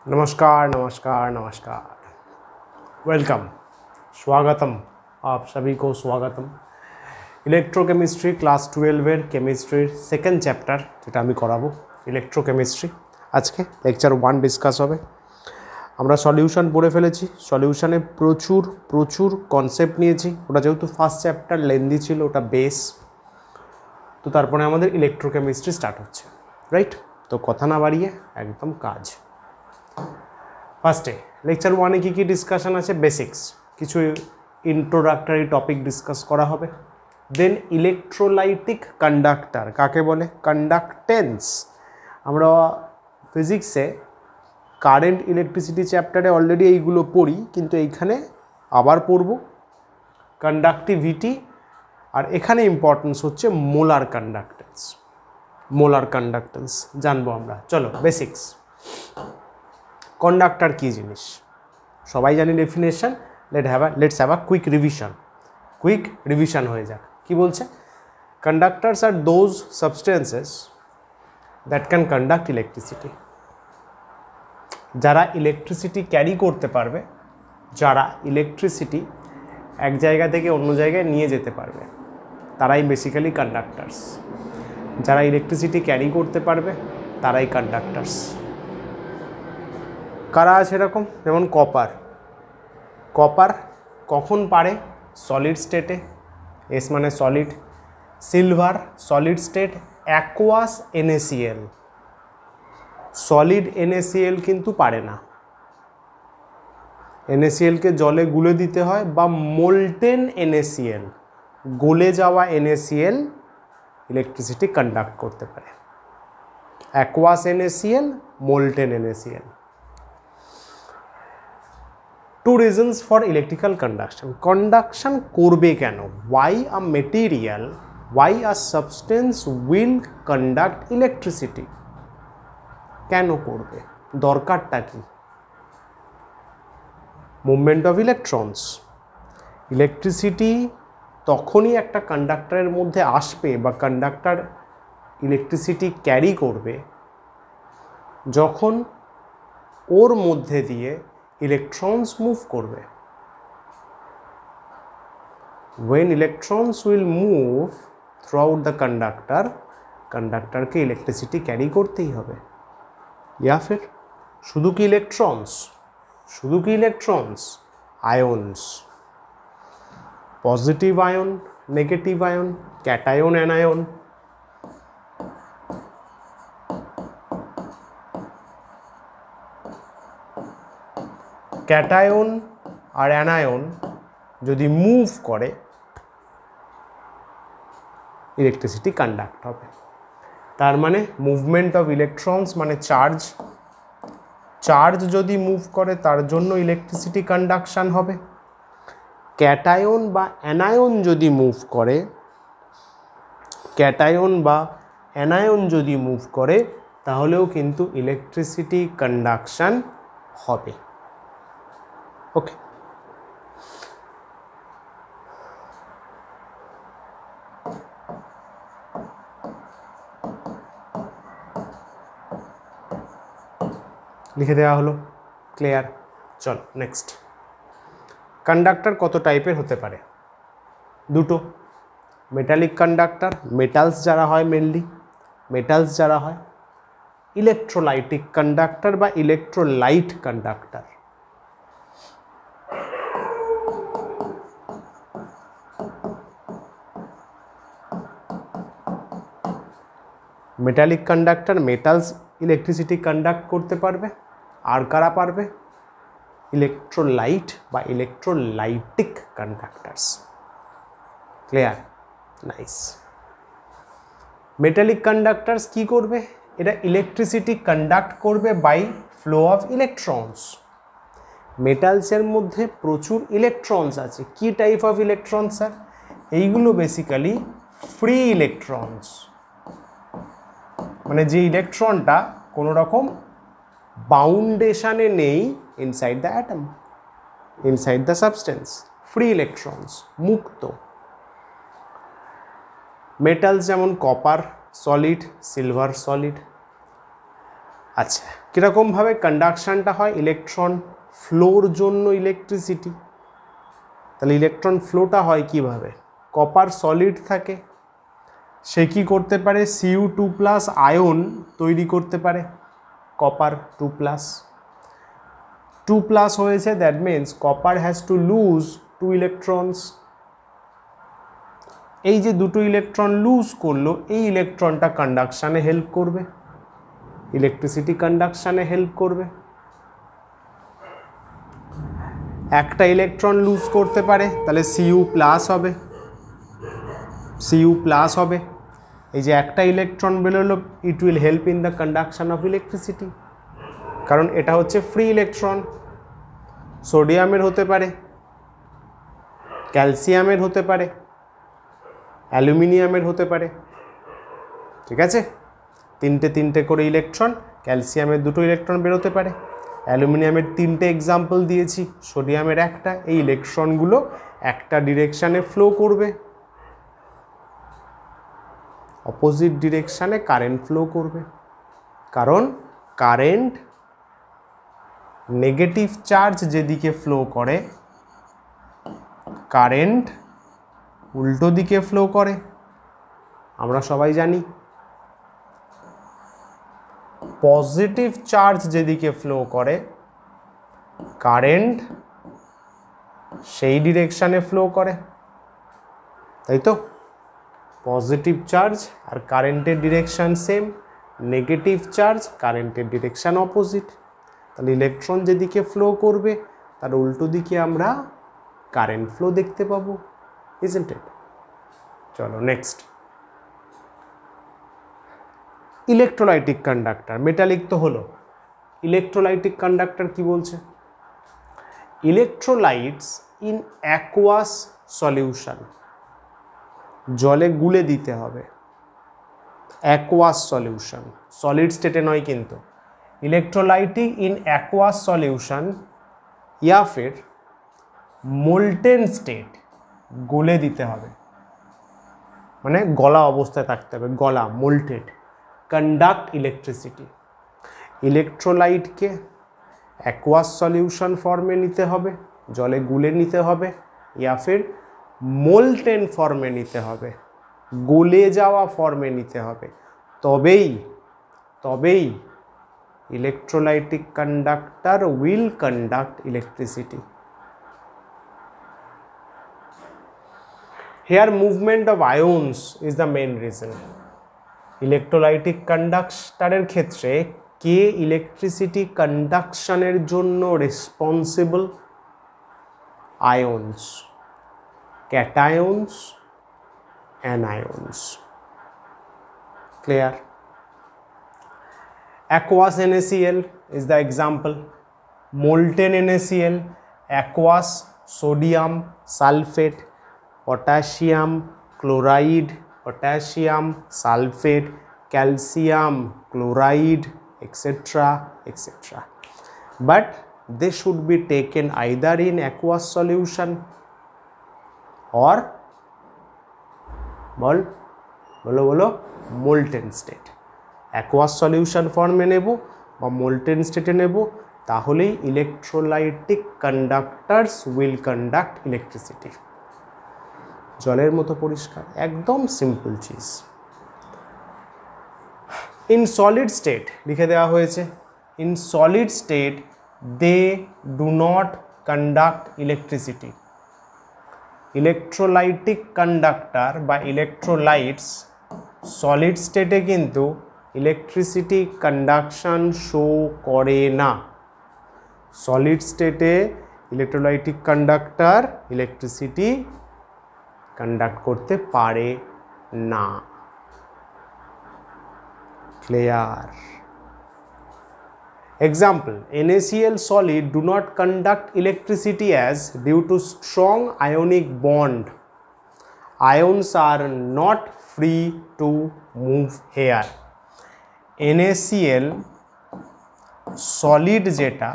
नमस्कार नमस्कार नमस्कार वेलकम स्वागतम आप सभी को स्वागतम electrochemistry class 12 chemistry second chapter যেটা আমি করাবো ইলেকট্রোকেমিস্ট্রি আজকে লেকচার 1 ডিসকাস হবে আমরা সলিউশন পড়ে ফেলেছি সলিউশনে প্রচুর কনসেপ্ট নিয়েছি ওটা যেহেতু ফার্স্ট চ্যাপ্টার লেন্দি ছিল ওটা বেস তো তারপরে আমাদের ইলেকট্রোকেমিস্ট্রি স্টার্ট হচ্ছে রাইট তো কথা না বাড়িয়ে একদম কাজ ফার্স্টে লেকচার 1 এ কি ডিসকাশন আছে বেসিক্স কিছু ইন্ট্রোডাক্টরি টপিক ডিসকাস করা হবে দেন ইলেকট্রোলাইটিক কন্ডাক্টর কাকে বলে কন্ডাক্টেন্স আমরা ফিজিক্সে কারেন্ট ইলেকট্রিসিটি চ্যাপ্টারে অলরেডি এইগুলো পড়ি কিন্তু এইখানে আবার পড়ব কন্ডাক্টিভিটি আর এখানে ইম্পর্টেন্স হচ্ছে মোলার কন্ডাক্টেন্স জানবো আমরা চলো বেসিক্স কন্ডাক্টর কি জিনিস সবাই জানি definition let's have a quick revision হয়ে যাক কি বলছে conductors are those substances that can conduct electricity যারা ইলেকট্রিসিটি ক্যারি করতে পারবে যারা ইলেকট্রিসিটি এক জায়গা থেকে অন্য জায়গায় নিয়ে যেতে পারবে তারাই বেসিক্যালি কন্ডাক্টরস যারা ইলেকট্রিসিটি ক্যারি করতে পারবে তারাই কন্ডাক্টরস কারা আছে এরকম যেমন কপার কখন পারে সলিড স্টেটে এস মানে solid silver solid state aqueous NaCl solid NaCl কিন্তু পারে না NaClকে জলে গুলে দিতে হয় বা মোল্টেন NaCl গলে যাওয়া NaCl ইলেকট্রিসিটি কন্ডাক্ট করতে পারে aqueous NaCl molten NaCl Two reasons for electrical conduction করবে কেন why a substance will conduct electricity কেন করবে দরকারটা কি মুভমেন্ট অফ ইলেকট্রনস ইলেকট্রিসিটি তখনই একটা কন্ডাক্টরের মধ্যে আসবে বা কন্ডাক্টর ইলেকট্রিসিটি ক্যারি করবে যখন ওর মধ্যে দিয়ে electrons move করবে when electrons will move throughout the conductor কে ইলেকট্রিসিটি ক্যারি করতেই হবে या फिर শুধু কি electrons ions positive ion negative ion cation anion cation আর অ্যানায়ন যদি মুভ করে ইলেকট্রিসিটি কন্ডাক্ট হবে তার মানে মুভমেন্ট অফ ইলেকট্রনস মানে চার্জ যদি মুভ করে তার জন্য ইলেকট্রিসিটি কন্ডাকশন হবে ক্যাটায়ন বা অ্যানায়ন যদি মুভ করে তাহলেও কিন্তু ইলেকট্রিসিটি কন্ডাকশন হবে ওকে লিখে দেওয়া হলো ক্লিয়ার চল নেক্সট কন্ডাক্টর কত টাইপের হতে পারে দুটো মেটালিক কন্ডাক্টর মেটালস যারা হয় মেনলি ইলেকট্রোলাইটিক কন্ডাক্টর বা electrolyte conductor metallic conductor metals electricity conduct করতে পারবে আর কারা পারবে ইলেকট্রোলাইট বা ইলেকট্রোলাইটিক কন্ডাক্টরস ক্লিয়ার নাইস মেটালিক কন্ডাক্টরস কি করবে এটা ইলেকট্রিসিটি কন্ডাক্ট করবে বাই ফ্লো অফ ইলেকট্রনস মেটালসের মধ্যে প্রচুর ইলেকট্রনস আছে কি টাইপ অফ ইলেকট্রনস স্যার এইগুলো বেসিক্যালি ফ্রি ইলেকট্রনস মানে যে ইলেকট্রনটা কোনো রকম বাউন্ডেশনে নেই inside the atom inside the substance free electrons মুক্ত মেটালস যেমন কপার সলিড সিলভার সলিড আচ্ছা, কীরকমভাবে কন্ডাকশানটা হয়? ইলেকট্রন ফ্লোর জন্য ইলেকট্রিসিটি। তাহলে ইলেকট্রন ফ্লোটা হয় কিভাবে? কপার সলিড থাকে, সে কি করতে পারে? Cu2+ আয়ন তৈরি করতে পারে, কপার 2+ হয়েছে, that means copper has to lose 2 electrons. এই যে দুটো ইলেকট্রন লুজ করলো, এই ইলেকট্রনটা কন্ডাকশানে হেল্প করবে, ইলেকট্রিসিটি কন্ডাকশানে হেল্প করবে। একটা ইলেকট্রন লুজ করতে পারে, তাহলে Cu+ হবে, Cu+ হবে। এই যে একটা ইলেকট্রন বেরোলো, it will help in the conduction of electricity, কারণ এটা হচ্ছে ফ্রি ইলেকট্রন। সোডিয়ামের হতে পারে, ক্যালসিয়ামের হতে পারে, অ্যালুমিনিয়ামের হতে পারে, ঠিক আছে? তিনটে করে ইলেকট্রন, ক্যালসিয়ামের 2টো ইলেকট্রন বেরোতে পারে, অ্যালুমিনিয়ামের 3টে এক্সাম্পল দিয়েছি, সোডিয়ামের 1টা। এই ইলেকট্রনগুলো একটা ডিরেকশানে ফ্লো করবে, অপোজিট ডিরেকশানে কারেন্ট ফ্লো করবে, কারণ কারেন্ট নেগেটিভ চার্জ যেদিকে ফ্লো করে, কারেন্ট উল্টো দিকে ফ্লো করে, আমরা সবাই জানি। পজিটিভ চার্জ যেদিকে ফ্লো করে, কারেন্ট সেই ডিরেকশানে ফ্লো করে, তাই তো? পজিটিভ চার্জ আর কারেন্টের ডিরেকশান সেম, নেগেটিভ চার্জ কারেন্টের ডিরেকশান অপোজিট। তাহলে ইলেকট্রন যেদিকে ফ্লো করবে তার উল্টো দিকে আমরা কারেন্ট ফ্লো দেখতে পাবো, ইজন্ট ইট? চলো নেক্সট, ইলেকট্রোলাইটিক কন্ডাক্টর। মেটালিক তো হলো, ইলেকট্রোলাইটিক কন্ডাক্টর কি বলছে? ইলেকট্রোলাইটস ইন অ্যাকুয়াস সলিউশন, জলে গুলে দিতে হবে, অ্যাকুয়াস সলিউশন, সলিড স্টেটে নয় কিন্তু। ইলেকট্রোলাইটিক ইন অ্যাকুয়াস সলিউশন या फिर মোল্টেন স্টেট, গলে দিতে হবে, মানে গলা অবস্থায় থাকতে হবে, গলা, মোল্টেড। কন্ডাক্ট ইলেকট্রিসিটি, ইলেকট্রোলাইটকে অ্যাকুয়াস সলিউশন ফর্মে নিতে হবে, জলে গুলে নিতে হবে, या फिर মোল্টেন ফর্মে নিতে হবে, গলে যাওয়া ফর্মে নিতে হবে, তবেই electrolytic conductor will conduct electricity. Here movement of ions is the main reason. Electrolytic কন্ডাক্টরের ক্ষেত্রে কে ইলেকট্রিসিটি কন্ডাকশনের জন্য responsible? Ions, cations, anions. Clear? aqueous NaCl is the example, molten NaCl, aqueous sodium sulfate, potassium chloride, potassium sulfate, calcium chloride, etc. etc. But they should be taken either in aqueous solution or বলো molten state। Aqueous solution ফর্মে নেব বা molten স্টেটে নেব, তাহলেই electrolytic conductors will conduct electricity. জলের মতো পরিষ্কার, একদম সিম্পল চিজ। ইন সলিড স্টেট লিখে দেওয়া হয়েছে, in solid state they do not conduct electricity. Electrolytic conductor বা ইলেকট্রোলাইটস সলিড স্টেটে কিন্তু ইলেকট্রিসিটি কন্ডাকশন শো করে না। সলিড স্টেটে ইলেকট্রোলাইটিক কন্ডাক্টর ইলেকট্রিসিটি কন্ডাক্ট করতে পারে না। Clear? Example, NaCl solid do not conduct electricity as due to strong ionic bond. Ions are not free to move here. NaCl solid যেটা,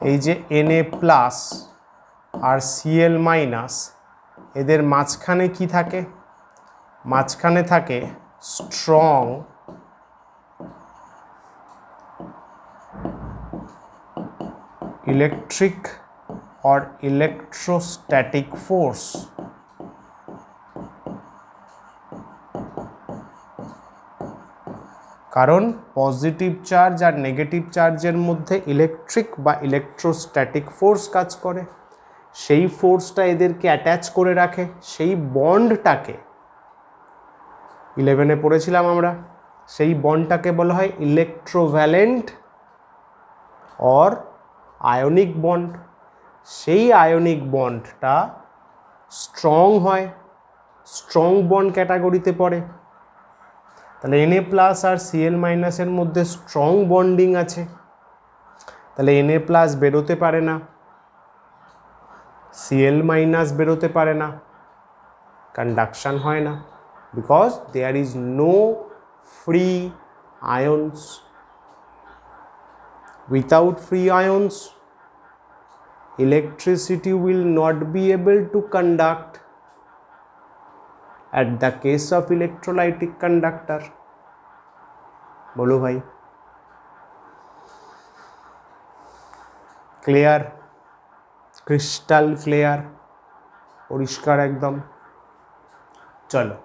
এই যে Na+ আর Cl- এদের মাঝখানে কি থাকে? মাঝখানে থাকে strong electric or electrostatic force, কারণ পজিটিভ চার্জ আর নেগেটিভ চার্জের মধ্যে ইলেকট্রিক বা ইলেকট্রোস্ট্যাটিক ফোর্স কাজ করে, সেই ফোর্সটা এদেরকে অ্যাটাচ করে রাখে, সেই বন্ডটাকে 11-এ পড়েছিলাম আমরা, সেই বন্ডটাকে বলা হয় ইলেকট্রোভ্যালেন্ট অর আয়নিক বন্ড। সেই আয়নিক বন্ডটা স্ট্রং হয়, স্ট্রং বন্ড ক্যাটাগরিতে পড়ে। তাহলে Na প্লাস আর Cl মাইনাসের মধ্যে স্ট্রং বন্ডিং আছে, তাহলে Na প্লাস বেরোতে পারে না, Cl মাইনাস বেরোতে পারে না, কন্ডাকশন হয় না, because there is no free ions. Without free ions electricity will not be able to conduct at the case of electrolytic conductor। बोलो भाई, क्लियर, क्रिस्टल क्लियर, परिष्कार एकदम। चलो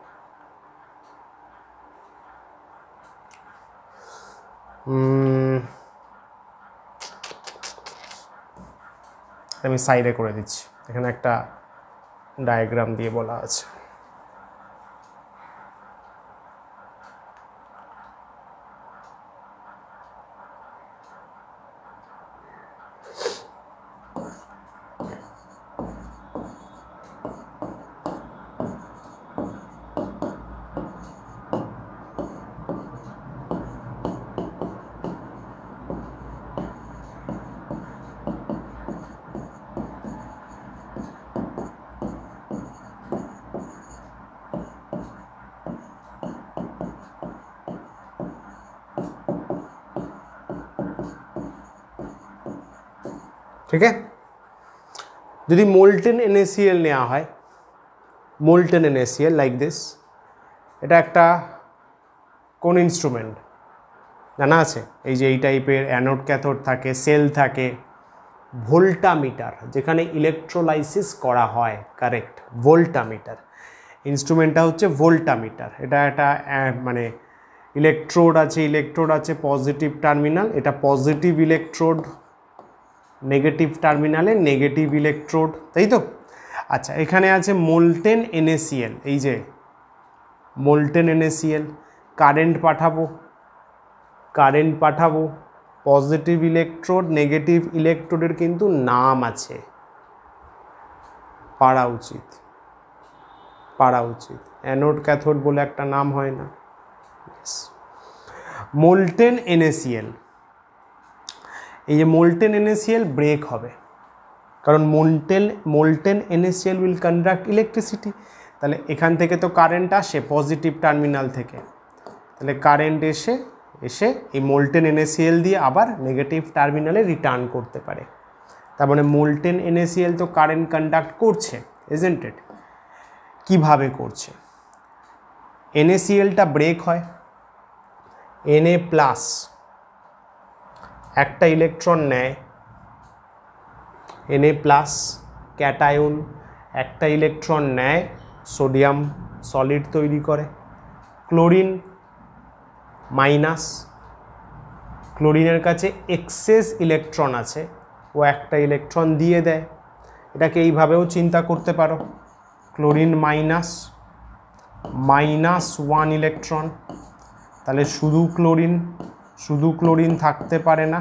আমি সাইডে করে দিচ্ছি, এখানে একটা ডায়াগ্রাম দিয়ে বলা আছে। ठीक है, यदि मोल्टेन NaCl নেওয়া হয়, मोल्टेन NaCl लाइक दिस, এটা একটা কোন ইনস্ট্রুমেন্ট জানা আছে? এই যে এই টাইপের অ্যানোড ক্যাথোড থাকে, সেল থাকে, ভোল্টামিটার, যেখানে ইলেকট্রোলাইসিস করা হয়, কারেক্ট, ভোল্টামিটার। ইনস্ট্রুমেন্টটা হচ্ছে ভোল্টামিটার। এটা একটা মানে ইলেকট্রোড আছে পজিটিভ টার্মিনাল, এটা পজিটিভ ইলেকট্রোড, নেগেটিভ টার্মিনালে নেগেটিভ ইলেকট্রোড, তাই তো? আচ্ছা, এখানে আছে মোল্টেন NaCl, এই যে মোল্টেন NaCl, কারেন্ট পাঠাবো, পজিটিভ ইলেকট্রোড নেগেটিভ ইলেকট্রোডের কিন্তু নাম আছে, পারা উচিত, অ্যানোড ক্যাথোড বলে একটা নাম হয় না? মোল্টেন NaCl, এই যে মোল্টেন NaCl ব্রেক হবে, কারণ molten NaCl will conduct electricity. তাহলে এখান থেকে তো কারেন্ট আসে পজিটিভ টার্মিনাল থেকে, তাহলে কারেন্ট এসে এই মোল্টেন NaCl দিয়ে আবার নেগেটিভ টার্মিনালে রিটার্ন করতে পারে। তার মানে মোল্টেন NaCl তো কারেন্ট কন্ডাক্ট করছে, ইজন্ট ইট? কিভাবে করছে? NaClটা ব্রেক হয়, Na প্লাস একটা ইলেকট্রন নেয়, Na প্লাস ক্যাটায়ন একটা ইলেকট্রন নেয়, সোডিয়াম সলিড তৈরি করে। ক্লোরিন মাইনাস, ক্লোরিনের কাছে এক্সেস ইলেকট্রন আছে, ও একটা ইলেকট্রন দিয়ে দেয়। এটাকে এইভাবেও চিন্তা করতে পারো, ক্লোরিন -1 ইলেকট্রন। তাহলে শুধু ক্লোরিন থাকতে পারে না,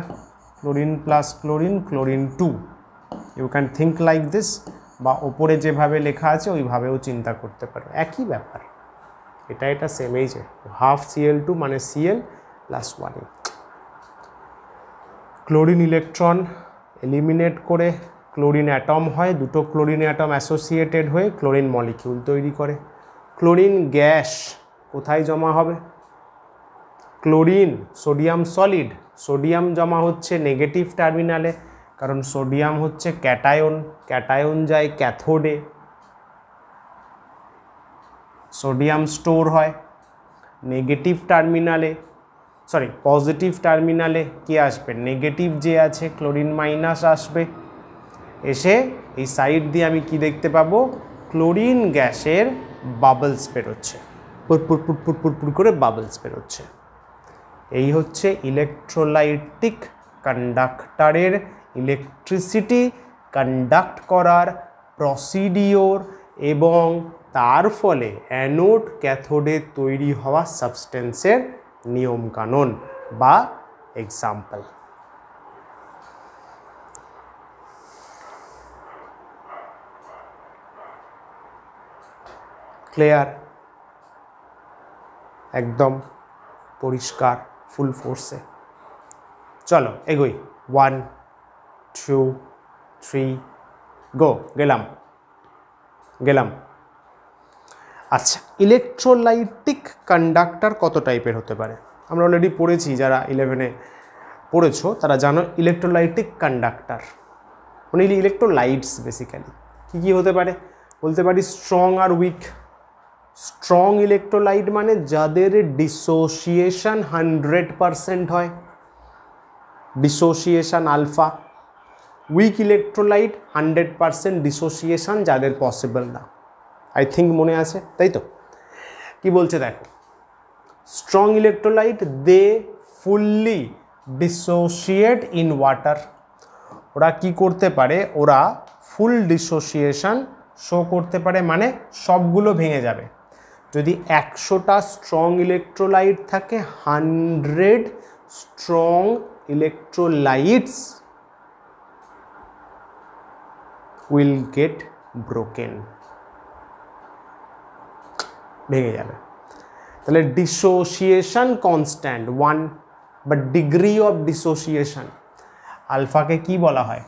chlorine plus chlorine 2, you can think like this, বা ওপরে যেভাবে লেখা আছে ওইভাবেও চিন্তা করতে পারো, একই ব্যাপার। এটা সেম, এই যে হাফ Cl2 মানে Cl plus 1। Chlorine electron eliminate করে ক্লোরিন অ্যাটম হয়, দুটো ক্লোরিন অ্যাটম অ্যাসোসিয়েটেড হয়ে ক্লোরিন মলিকিউল তৈরি করে। ক্লোরিন গ্যাস কোথায় জমা হবে? ক্লোরিন সোডিয়াম সলিড, সোডিয়াম জমা হচ্ছে নেগেটিভ টার্মিনালে, কারণ সোডিয়াম হচ্ছে ক্যাটায়ন যায় ক্যাথোডে, সোডিয়াম স্টোর হয় নেগেটিভ টার্মিনালে, সরি পজিটিভ টার্মিনালে কি আসবে, নেগেটিভ যে আছে ক্লোরিন মাইনাস আসবে, এসে এই সাইড দিয়ে আমি কি দেখতে পাবো, ক্লোরিন গ্যাসের বাবলস বেরোচ্ছে, পুরপুর পুরপুর পুরপুর করে বাবলস বেরোচ্ছে। এই হচ্ছে ইলেকট্রোলাইটিক কন্ডাক্টরের ইলেকট্রিসিটি কন্ডাক্ট করার প্রসিডিওর এবং তার ফলে অ্যানোড ক্যাথোডে তৈরি হওয়া সাবস্টেন্সের নিয়মকানুন বা এক্সাম্পল। ক্লিয়ার, একদম পরিষ্কার, ফুল ফোর্সে। চলো এগোই, 1 2 3 গো, গেলাম। আচ্ছা, ইলেকট্রোলাইটিক কন্ডাক্টর কত টাইপের হতে পারে? আমরা অলরেডি পড়েছি, যারা 11-এ পড়েছো তারা জানো ইলেকট্রোলাইটিক কন্ডাক্টর মানে ইলেকট্রোলাইটস বেসিক্যালি কী কী হতে পারে বলতে পারি। স্ট্রং আর উইক। স্ট্রং ইলেকট্রোলাইট মানে যাদের ডিসোসিয়েশন 100% হয়, dissociation alpha. Weak electrolyte 100% dissociation যাদের পসিবল না। আই থিঙ্ক মনে আছে, তাই তো? কি বলছে দেখো, strong electrolyte they fully dissociate in water. ওরা কি করতে পারে, ওরা ফুল ডিসোসিয়েশন শো করতে পারে, মানে সবগুলো ভেঙে যাবে। যদি 100টা স্ট্রং ইলেকট্রোলাইট থাকে, 100 strong electrolytes will get broken, ভেঙে যাবে। তাহলে dissociation constant 1, but degree of dissociation আলফাকে কি বলা হয়,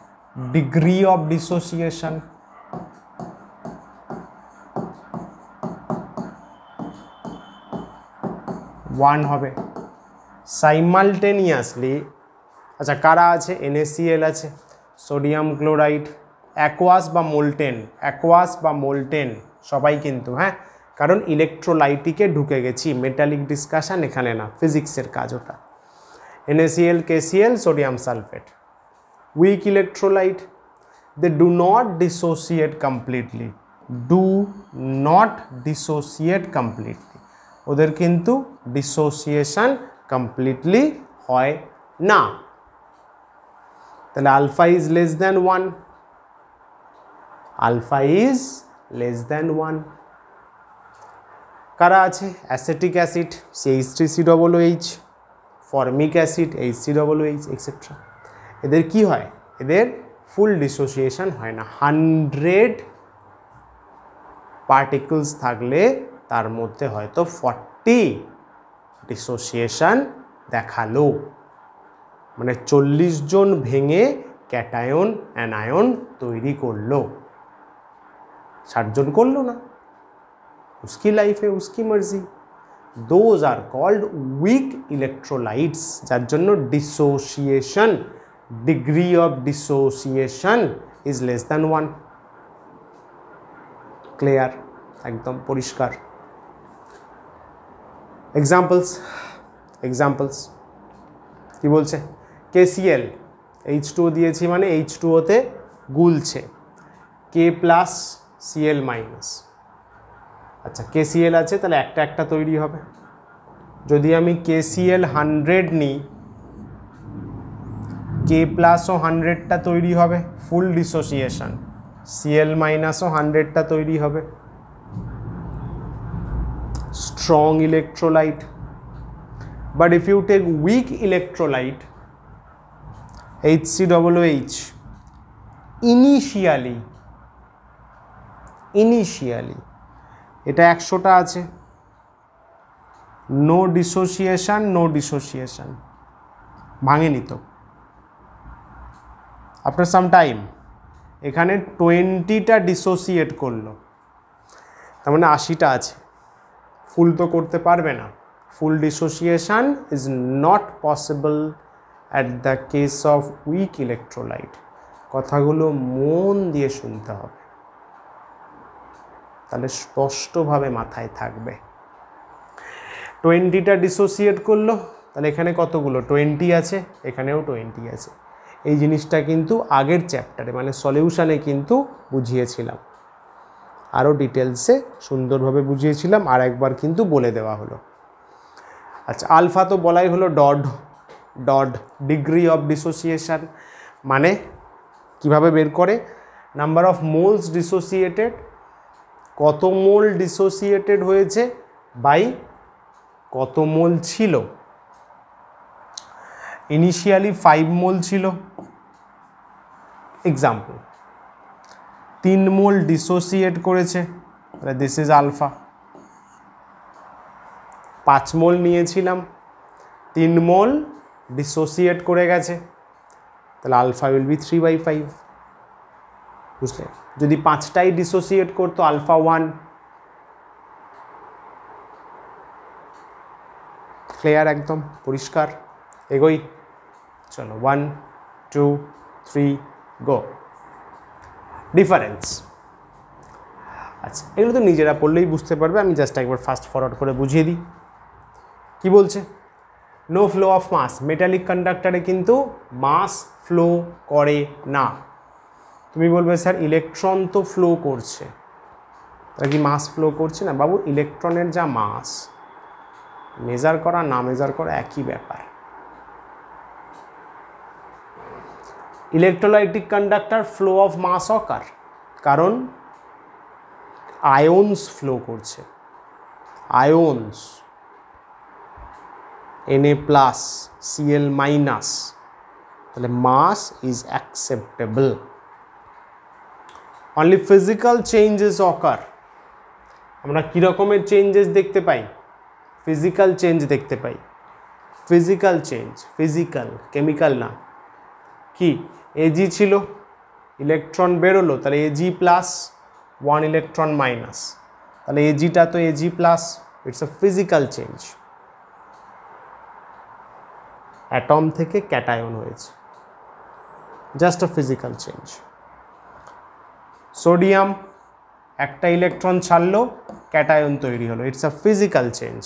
ডিগ্রি অফ ডিসোসিয়েশন। ওয়ান হবে। সাইমালটেনিয়াসলি আচ্ছা কারা আছে, NaCl আছে, সোডিয়াম ক্লোরাইড, অ্যাকোয়াস বা মোল্টেন সবাই কিন্তু, হ্যাঁ, কারণ ইলেকট্রোলাইটিকে ঢুকে গেছি, মেটালিক ডিসকাশন এখানে না, ফিজিক্সের কাজ ওটা। NaCl, KCl, sodium sulphate. Weak electrolyte, they do not dissociate completely, ওদের কিন্তু ডিসোসিয়েশন কমপ্লিটলি হয় না। তাহলে আলফা ইজ লেস দ্যান 1, কারা আছে, acetic acid CH3COOH, formic acid HCOOH etcetera. এদের কি হয়, এদের ফুল ডিসোসিয়েশন হয় না। 100 পার্টিকলস থাকলে তার মধ্যে হয়তো 40 ডিসোসিয়েশন দেখালো, মানে 40 জন ভেঙে ক্যাটায়ন অ্যানায়ন তৈরি করলো, 60 জন করলো না, उसकी लाइफ है, उसकी मर्जी। Those are called weak electrolytes, जार जन्य dissociation, degree of dissociation is less than 1। Clear, एकदम परिष्कार। एग्जाम्पल्स কি বলছে, KCl H2O দিয়েছি মানে H2O তে গুলছে, K প্লাস Cl মাইনাস। আচ্ছা KCl আছে, তাহলে একটা একটা তৈরি হবে। যদি আমি KCl 100 নিই, K প্লাসও 100টা তৈরি হবে, ফুল ডিসোসিয়েশন। Cl মাইনাসও 100টা তৈরি হবে, strong electrolyte. But if you take weak electrolyte HCOOH, initially এটা 100টা আছে, নো ডিসোসিয়েশন, ভাঙেনি তো। আফটার সাম টাইম এখানে 20টা ডিসোসিয়েট করলো, তার মানে 80টা আছে, ফুল তো করতে পারবে না। Full dissociation is not possible at the case of weak electrolyte. কথাগুলো মন দিয়ে শুনতে হবে, তাহলে স্পষ্টভাবে মাথায় থাকবে। 20টা ডিসোসিয়েট করলো, তাহলে এখানে কতগুলো 20 আছে, এখানেও 20 আছে। এই জিনিসটা কিন্তু আগের চ্যাপ্টারে মানে সলিউশনে কিন্তু বুঝিয়েছিলাম, আরও ডিটেলসে সুন্দরভাবে বুঝিয়েছিলাম, আর একবার কিন্তু বলে দেওয়া হলো। আচ্ছা, আলফা তো বলাই হলো ডড ডিগ্রি অফ ডিসোসিয়েশন, মানে কিভাবে বের করে, নাম্বার অফ মোলস ডিসোসিয়েটেড, কত মোল ডিসোসিয়েটেড হয়েছে বাই কত মোল ছিল। ইনিশিয়ালি 5 মোল ছিল, এক্সাম্পল 3 মোল ডিসোসিয়েট করেছে, তাহলে দিস ইজ আলফা। 5 মোল নিয়েছিলাম, 3 মোল ডিসোসিয়েট করে গেছে, তাহলে আলফা উইল বি 3/5। বুঝলে, যদি 5টাই ডিসোসিয়েট করতো আলফা 1। ক্লিয়ার, একদম পরিষ্কার। এগোই, চলো 1 2 3 গো। ডিফারেন্স, আচ্ছা এগুলো তো নিজেরা পড়লেই বুঝতে পারবে, আমি জাস্ট একবার ফাস্ট ফরওয়ার্ড করে বুঝিয়ে দিই। কি বলছে, no flow of mass, metallic কন্ডাক্টরে কিন্তু মাস ফ্লো করে না। তুমি বলবে স্যার ইলেকট্রন তো ফ্লো করছে, তাহলে কি মাস ফ্লো করছে না? বাবু, ইলেকট্রনের যা মাস, মেজার করা না মেজার করা একই ব্যাপার। Electrolytic conductor flow of mass occur, কারণ আয়নস ফ্লো করছে, আয়নস Na+, Cl-, তাহলে mass is acceptable. Only physical changes occur, আমরা কী রকমের চেঞ্জেস দেখতে পাই? ফিজিক্যাল চেঞ্জ দেখতে পাই। ফিজিক্যাল চেঞ্জ, ফিজিক্যাল, কেমিক্যাল না। কি, Ag ছিল, ইলেকট্রন বেরোলো, তাহলে Ag+, 1 ইলেকট্রন মাইনাস, তাহলে Agটা তো Ag+, it's a physical change. Atom থেকে ক্যাটায়ন হয়েছে, just a physical change. Sodium একটা ইলেকট্রন ছাড়লো, ক্যাটায়ন তৈরি হলো, it's a physical change,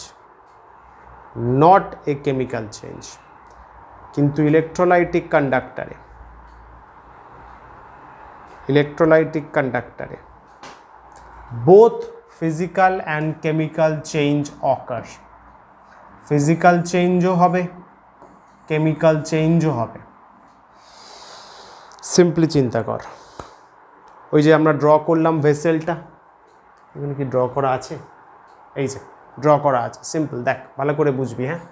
not a chemical change. কিন্তু ইলেকট্রোলাইটিক কন্ডাক্টরে both physical and chemical change occur, physical চেঞ্জও হবে, কেমিক্যাল চেঞ্জও হবে। সিম্পলি চিন্তা কর, ওই যে আমরা ড্র করলাম ভেসেলটা, এখানে কি ড্র করা আছে? এই যে ড্র করা আছে, সিম্পল, দেখ ভালো করে বুঝবি। হ্যাঁ,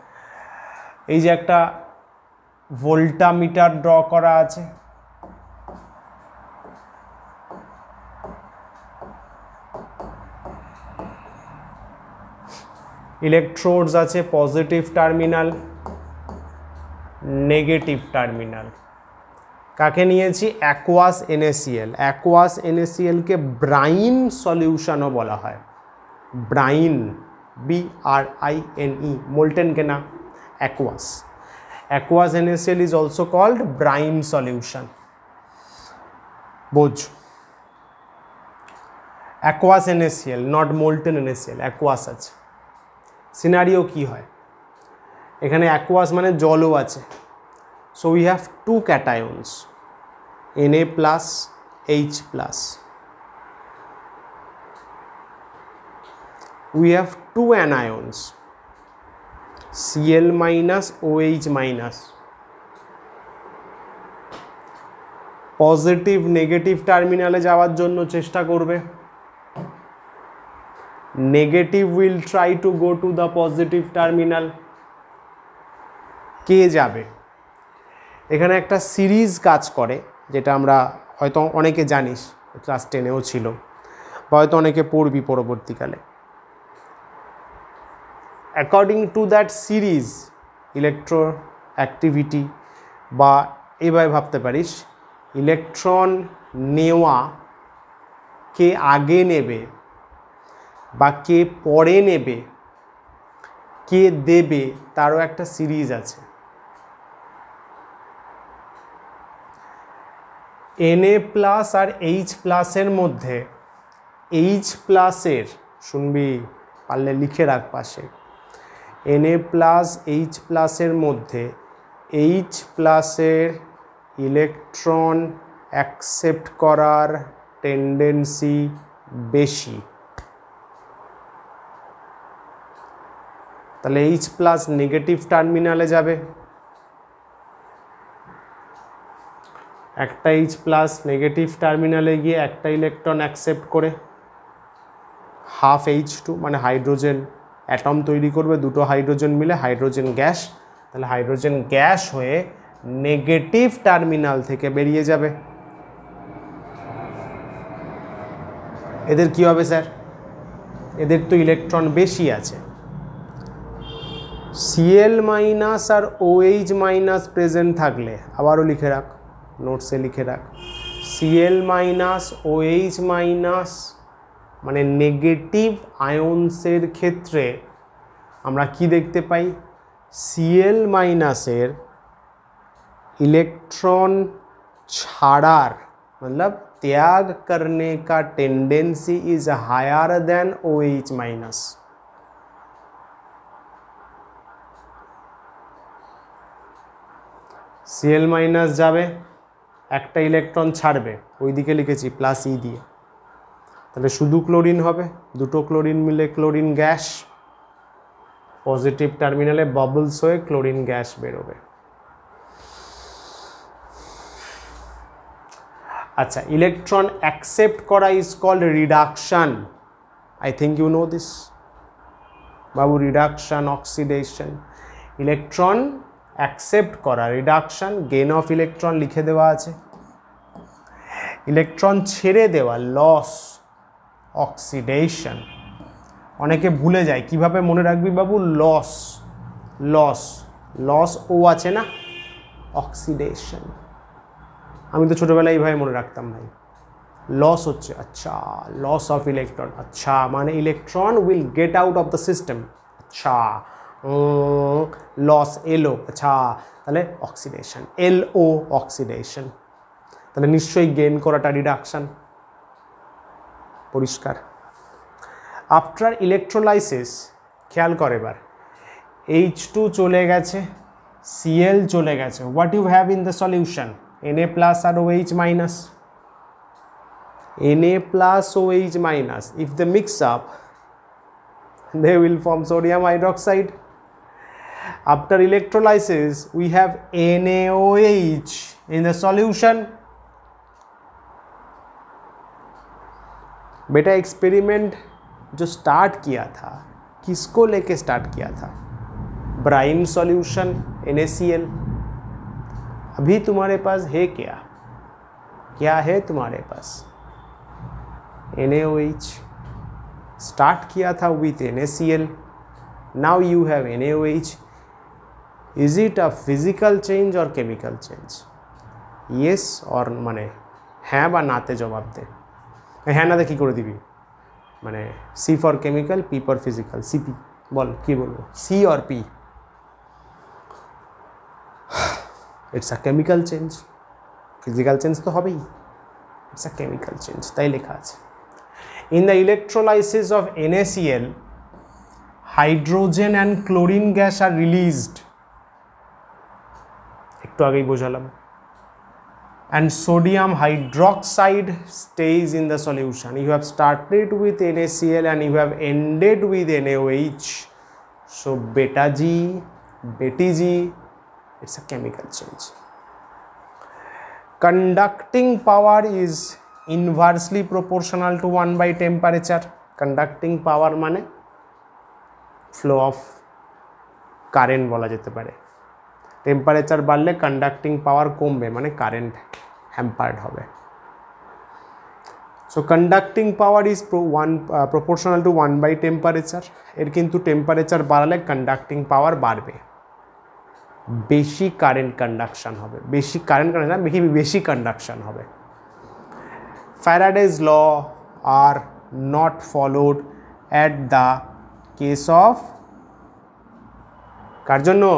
এই যে একটা ভোল্টামিটার ড্র করা আছে, ইলেকট্রোডস আছে, পজিটিভ টার্মিনাল, নেগেটিভ টার্মিনাল। কাকে নিয়েছি? Aqueous NaCl। অ্যাকোয়াস NaClকে ব্রাইন সলিউশনও বলা হয়, ব্রাইন, BRINE, মোল্টেন কে না, aqueous. Aqueous NaCl is also called brine solution. বোঝ, aqueous NaCl, not molten NaCl, aqueous আছে। সিনারিও কি হয়, এখানে অ্যাকোয়াস মানে জলও আছে, so we have 2 cations, Na+, H+। we have 2 anions, Cl-, OH-। Positive negative টার্মিনালে যাওয়ার জন্য চেষ্টা করবে, negative will try to go to the positive terminal. কে যাবে? এখানে একটা সিরিজ কাজ করে, যেটা আমরা হয়তো অনেকে জানিস, ক্লাস 10-এও ছিল, বা হয়তো অনেকে পড়বি পরবর্তীকালে। According to that series electro activity, বা এভাবে ভাবতে পারিস, ইলেকট্রন নেওয়া কে আগে নেবে বা কে পরে নেবে, কে দেবে, তারও একটা সিরিজ আছে। Na+ আর H+ এর মধ্যে H+ এর, শুনবি পারলে লিখে রাখ পাশে, Na প্লাস H প্লাসের মধ্যে H প্লাসের ইলেকট্রন অ্যাকসেপ্ট করার টেন্ডেন্সি বেশি, তাহলে H প্লাস নেগেটিভ টার্মিনালে যাবে, একটা H প্লাস নেগেটিভ টার্মিনালে গিয়ে একটা ইলেকট্রন অ্যাকসেপ্ট করে হাফ H2 মানে হাইড্রোজেন অ্যাটম তৈরি করবে, দুটো হাইড্রোজেন মিলে হাইড্রোজেন গ্যাস, তাহলে হাইড্রোজেন গ্যাস হয়ে নেগেটিভ টার্মিনাল থেকে বেরিয়ে যাবে। এদের কি হবে স্যার? এদের তো ইলেকট্রন বেশি আছে, Cl মাইনাস আর OH মাইনাস প্রেজেন্ট থাকলে, আবারও লিখে রাখ, নোটসে লিখে রাখ, Cl মাইনাস OH মাইনাস মানে নেগেটিভ আয়নসের ক্ষেত্রে আমরা কি দেখতে পাই? Cl মাইনাসের ইলেকট্রন ছাড়ার मतलब त्याग करने का tendency is higher than OH minus. Cl minus যাবে, একটা ইলেকট্রন ছাড়বে, ওইদিকে লিখেছি প্লাস ই দিয়ে, তাহলে শুধু ক্লোরিন হবে, দুটো ক্লোরিন মিলে ক্লোরিন গ্যাস, পজিটিভ টার্মিনালে বাবলস হয়ে ক্লোরিন গ্যাস বেরোবে। আচ্ছা, ইলেকট্রন অ্যাকসেপ্ট করা is called reduction, I think you know this বাবু, রিডাকশন অক্সিডেশন। ইলেকট্রন অ্যাকসেপ্ট করা রিডাকশন, গেইন অফ ইলেকট্রন লিখে দেওয়া আছে, ইলেকট্রন ছেড়ে দেওয়া লস অক্সিডেশন। অনেকে ভুলে যায়, কিভাবে মনে রাখবি বাবু? লস লস লস ও আছে না, অক্সিডেশন। আমি তো ছোটোবেলায় এইভাবে মনে রাখতাম ভাই, লস হচ্ছে, আচ্ছা লস অফ ইলেকট্রন, আচ্ছা মানে electron will get out of the system, আচ্ছা লস এলো, আচ্ছা তাহলে অক্সিডেশন, LO অক্সিডেশন, তাহলে নিশ্চয়ই গেইন করাটা রিডাকশন, পরিষ্কার। আফটার ইলেকট্রোলাইসিস খেয়াল করে এবার, H2 চলে গেছে, Cl চলে গেছে, what you have in the solution? Na plus আর OH minus, Na plus OH minus, if they mix up they will form sodium hydroxide. After electrolysis we have NaOH in the solution। बेटा experiment जो start किया था किसको लेके start किया था? ब्राइम solution NaCl। अभी तुम्हारे पास है क्या? क्या है तुम्हारे पास? NaOH। स्टार्ट किया था with NaCl, now you have NaOH। Is it a physical change और केमिकल चेंज? येस और माने हाँ बा नाते जवाब दे, हाँ ना कि करे दिबी, माने C for chemical, P for physical, CP बोल कि बोलबो, सी और P. It's a chemical change, physical change तो हबेई, इट्स अ केमिकल चेंज, ताई लेखा आछे। In the electrolysis of NaCl hydrogen and chlorine gas are released, एकटू आगेई बोझालाम, and sodium hydroxide stays in the solution। You have started with NaCl and you have ended with NaOH, so beta G, beta G, it's a chemical change। Conducting power is inversely proportional to 1 by temperature। Conducting power माने flow of current बोला जेते पारे, temperature बाढ़ले conducting power कमबे माने current hampered হবে। So conducting power is proportional to 1 by temperature. एर किन्तु temperature बाड़ाले कंडक्टिंग पावर बाड़बे, बेशी कारेंट कंडक्शन होबे, बेशी कारेंट ना बेशी कंडक्शन होबे। Faraday's law are not followed at the case of कार जोन्नो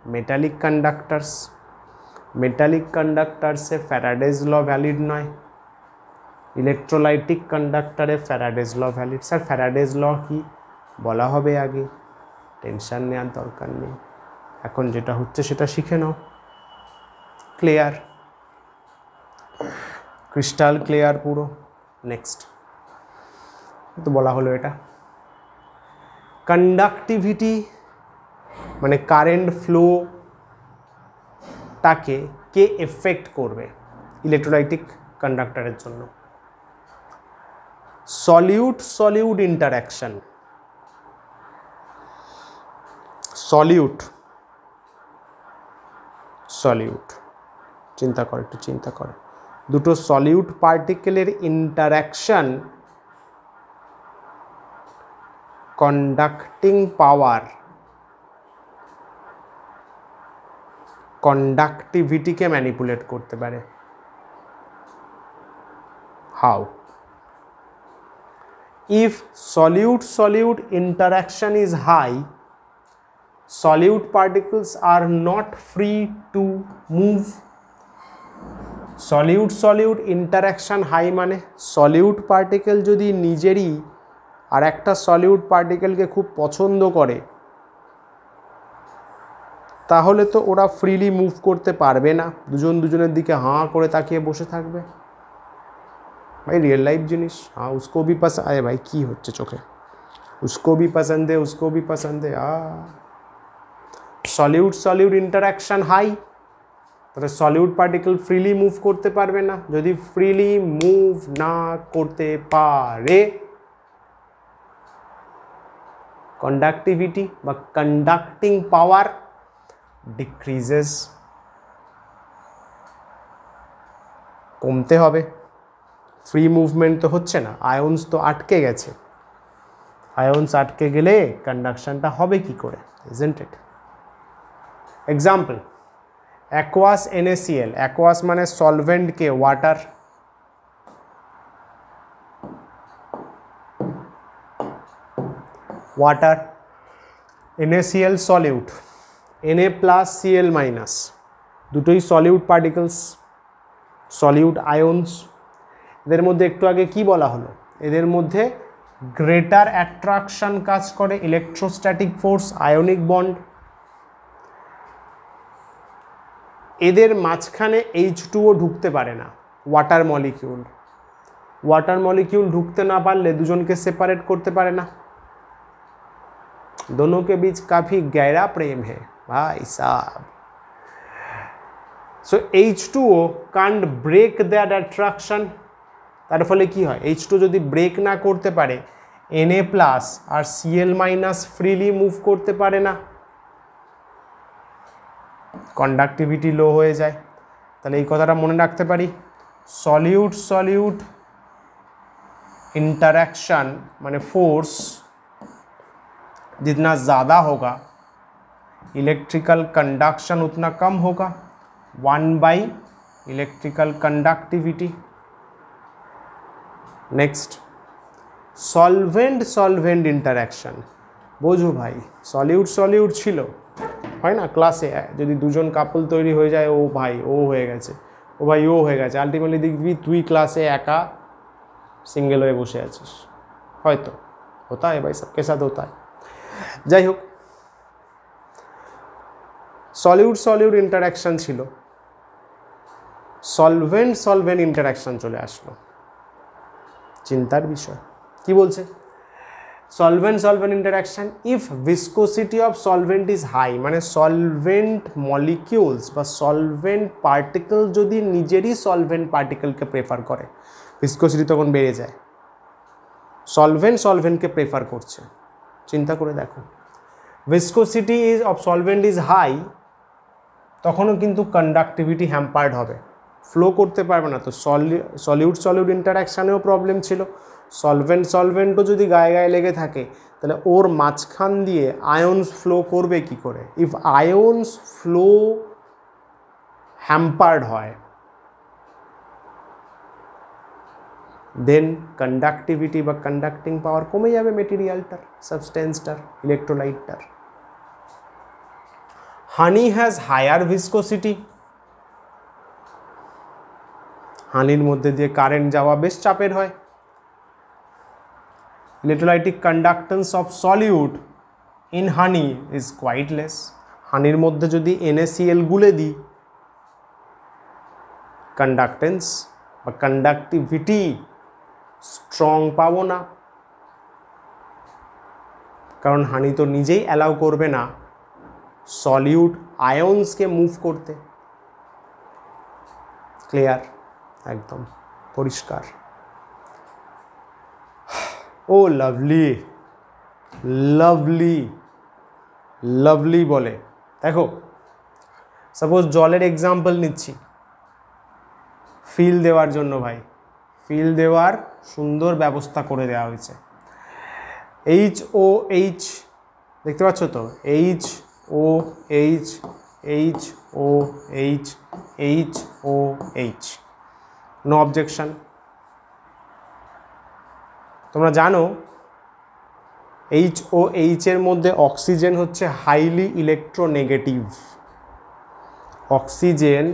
मेटालिक कंडक्टर्स। मेटालिक कंडक्टर से फैराडेज लॉ वैलिड नय, इलेक्ट्रोलाइटिक कंडक्टरे Faraday's law valid. Sir Faraday's law की बला होबे आगे, টেনশন নেওয়ার দরকার নেই, এখন যেটা হচ্ছে সেটা শিখে নাও। ক্লিয়ার, ক্রিস্টাল ক্লিয়ার পুরো। নেক্সট তো বলা হলো এটা কন্ডাক্টিভিটি মানে কারেন্ট ফ্লোটাকে কে এফেক্ট করবে ইলেকট্রোলাইটিক কন্ডাক্টরের জন্য। Solute solute interaction, solute solute চিন্তা করে, একটু চিন্তা করে, দুটো সলিউট পার্টিকেলের ইন্টারঅ্যাকশন কন্ডাক্টিং পাওয়ার কন্ডাক্টিভিটিকে ম্যানিপুলেট করতে পারে। How? If solute-solute interaction is high, solute particles are not free to move. Solute-solute interaction high মানে solute particle যদি নিজেরই আর একটা solute particle-কে খুব পছন্দ করে তাহলে তো ওরা ফ্রিলি মুভ করতে পারবে না, দুজন দুজনের দিকে হাঁ করে তাকিয়ে বসে থাকবে। भाई रियल लाइफ जिनिस, हाँ उसको भी पसंद आए भाई की होच्छे चोखे, उसको भी पसंद है, उसको भी पसंद है। सॉल्यूट सॉल्यूट इंटरैक्शन हाई, तो सॉल्यूट पार्टिकल फ्रीली मूव करते पारबे ना, यदि फ्रीली मूव ना करते पारे कंडक्टिविटी बा कंडक्टिंग पावर डिक्रीजेस, कमते होबे। फ्री मुभमेंट तो होच्छे ना, आयन्स तो आटके गेछे, आयन्स आटके गेले कंडक्शनटा होबे कि करे, isn't it? Example aqueous NaCl, aqueous माने सॉल्वेंट के water, water NaCl solute, Na+Cl- দুটোই সলিউট পার্টিকলস, সলিউট আয়ন্স। এদের মধ্যে একটু আগে কি বলা হলো, এদের মধ্যে গ্রেটার অ্যাট্রাকশন কাজ করে, ইলেকট্রোস্ট্যাটিক ফোর্স, আয়নিক বন্ড। এদের মাঝখানে H2O ঢুকতে পারে না, ওয়াটার মলিকিউল। ওয়াটার মলিকিউল ঢুকতে না পারলে দুজনকে সেপারেট করতে পারে না। दोनों के बीच काफी गहरा प्रेम है भाई साहब। So H2O can't break that attraction, তার ফলে কি হয়, H2 যদি ব্রেক না করতে পারে Na+ আর Cl- ফ্রিলি মুভ করতে পারে না, কন্ডাক্টিভিটি লো হয়ে যায়। তাহলে এই কথাটা মনে রাখতে পারি, সলিউট সলিউট इंटरैक्शन माने फोर्स जितना ज़्यादा होगा इलेक्ट्रिकल कंडक्शन उतना कम होगा, 1/, electrical conductivity. Next solvent solvent interaction, बोझो भाई सॉल्यूट सॉल्यूट छिलो है ना क्लासे, यदि दुजन कापल तैरी हो जाए ओ भाई ओ हो गेछे, ओ भाई ओ हो गेछे, आल्टिमेटली देखबी तुई क्लासे एका सिंगल हो बसे आछिस, हयतो होता है भाई, सबके साथ होता है। যাই হোক সলিউট সলিউট ইন্টারঅ্যাকশন ছিল, সলভেন্ট সলভেন্ট ইন্টারঅ্যাকশন চলে আসলো, চিন্তার বিষয়। কি বলছে, solvent solvent interaction if viscosity of solvent is high, মানে সলভেন্ট মলিকিউলস বা সলভেন্ট পার্টিকেল যদি নিজেরই সলভেন্ট পার্টিকেলকে প্রেফার করে, ভিসকোসিটি তখন বেড়ে যায়, সলভেন্ট সলভেন্টকে প্রেফার করছে। চিন্তা করে দেখো, viscosity is of solvent is high, তখনও কিন্তু কন্ডাক্টিভিটি হ্যাম্পার্ড হবে, ফ্লো করতে পারবে না। তো সলিউট সলিউট ইন্টারঅ্যাকশানেও প্রবলেম ছিল, সলভেন্ট সলভেন্টও যদি গায়ে গায়ে লেগে থাকে তাহলে ওর মাঝখান দিয়ে আয়ন্স ফ্লো করবে কি করে? ইফ আয়ন্স ফ্লো হ্যাম্পার্ড হয় দেন কন্ডাক্টিভিটি বা কন্ডাক্টিং পাওয়ার কমে যাবে মেটেরিয়ালটার, সাবস্টেন্সটার, ইলেকট্রোলাইটটার। হানি হ্যাজ হায়ার ভিসকোসিটি, হানির মধ্যে দিয়ে কারেন্ট যাওয়া বেশ চাপের হয়। Electrolytic conductance of solute in honey is quite less. হানির মধ্যে যদি NaCl গুলে দিই, কন্ডাক্টেন্স বা কন্ডাক্টিভিটি স্ট্রং পাবো না, কারণ হানি তো নিজেই অ্যালাউ করবে না সলিউট আয়ন্সকে মুভ করতে। ক্লিয়ার? একদম পরিষ্কার। ও লাভলি, লাভলি, লাভলি বলে। দেখো সাপোজ জলের এক্সাম্পল নিচ্ছি ফিল দেওয়ার জন্য, ভাই ফিল দেওয়ার সুন্দর ব্যবস্থা করে দেওয়া হয়েছে। HOH দেখতে পাচ্ছ তো, HOH, HOH, HOH, no objection. তোমরা জানো HOH এর মধ্যে অক্সিজেন হচ্ছে highly electronegative. Oxygen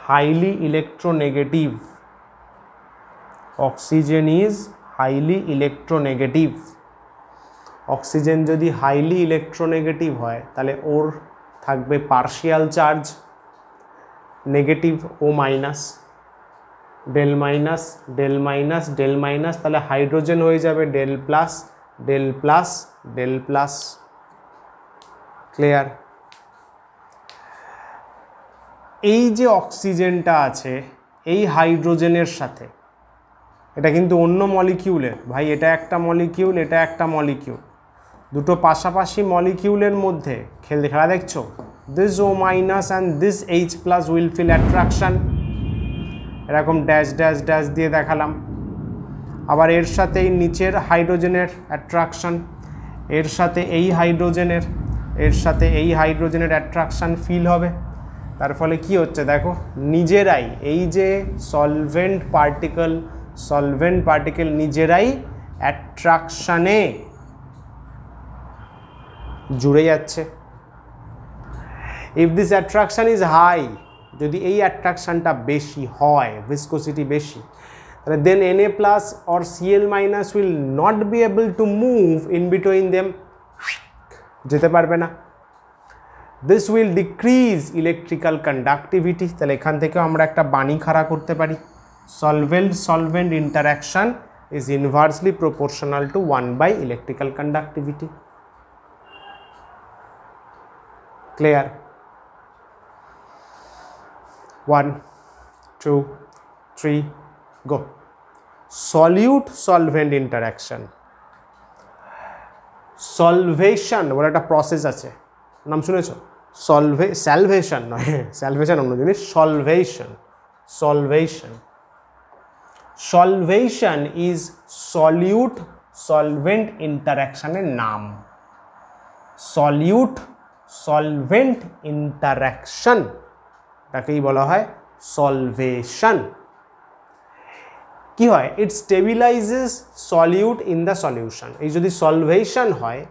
highly electronegative. Oxygen is highly electronegative. Oxygen যদি হাইলি ইলেকট্রোনেগেটিভ হয় তাহলে ওর থাকবে পার্শিয়াল চার্জ নেগেটিভ ও minus, del minus, del minus, del minus, তাহলে হাইড্রোজেন হয়ে যাবে del plus, del plus, del plus. Clear? এই যে অক্সিজেনটা আছে এই হাইড্রোজেনের সাথে, এটা কিন্তু অন্য মলিকিউলের, ভাই এটা একটা মলিকিউল, এটা একটা মলিকিউল, দুটো পাশাপাশি মলিকিউলের মধ্যে খেলা দেখছো, this O minus and this H plus will feel attraction, এরকম ড্যাশ ড্যাশ ড্যাশ দিয়ে দেখালাম। আবার এর সাথে এই নিচের হাইড্রোজেনের অ্যাট্রাকশন, এর সাথে এই হাইড্রোজেনের, এর সাথে এই হাইড্রোজেনের অ্যাট্রাকশন ফিল হবে। তার ফলে কি হচ্ছে দেখো, নিজেরাই এই যে সলভেন্ট পার্টিকেল নিজেরাই অ্যাট্রাকশানে জুড়ে যাচ্ছে। If this attraction is high, যদি এই অ্যাট্রাকশনটা বেশি হয়, ভিসকোসিটি বেশি, তাহলে then Na plus or Cl minus will not be able to move in between them, যেতে পারবে না। This will decrease electrical conductivity. তাহলে এখান থেকেও আমরা একটা বাণী খাড়া করতে পারি, solvent interaction is inversely proportional to 1 by electrical conductivity. Clear? 1 2 3 go. Solute solvent interaction, solvation বলে একটা প্রসেস আছে, নাম শুনেছো? salvation নয়, salvation অন্য জিনিস, solvation is solute solvent interaction এর নাম। solute solvent interaction তাকেই বলা হয় solvation। কি হয়? it stabilizes solute in the solution। এই যদি solvation হয়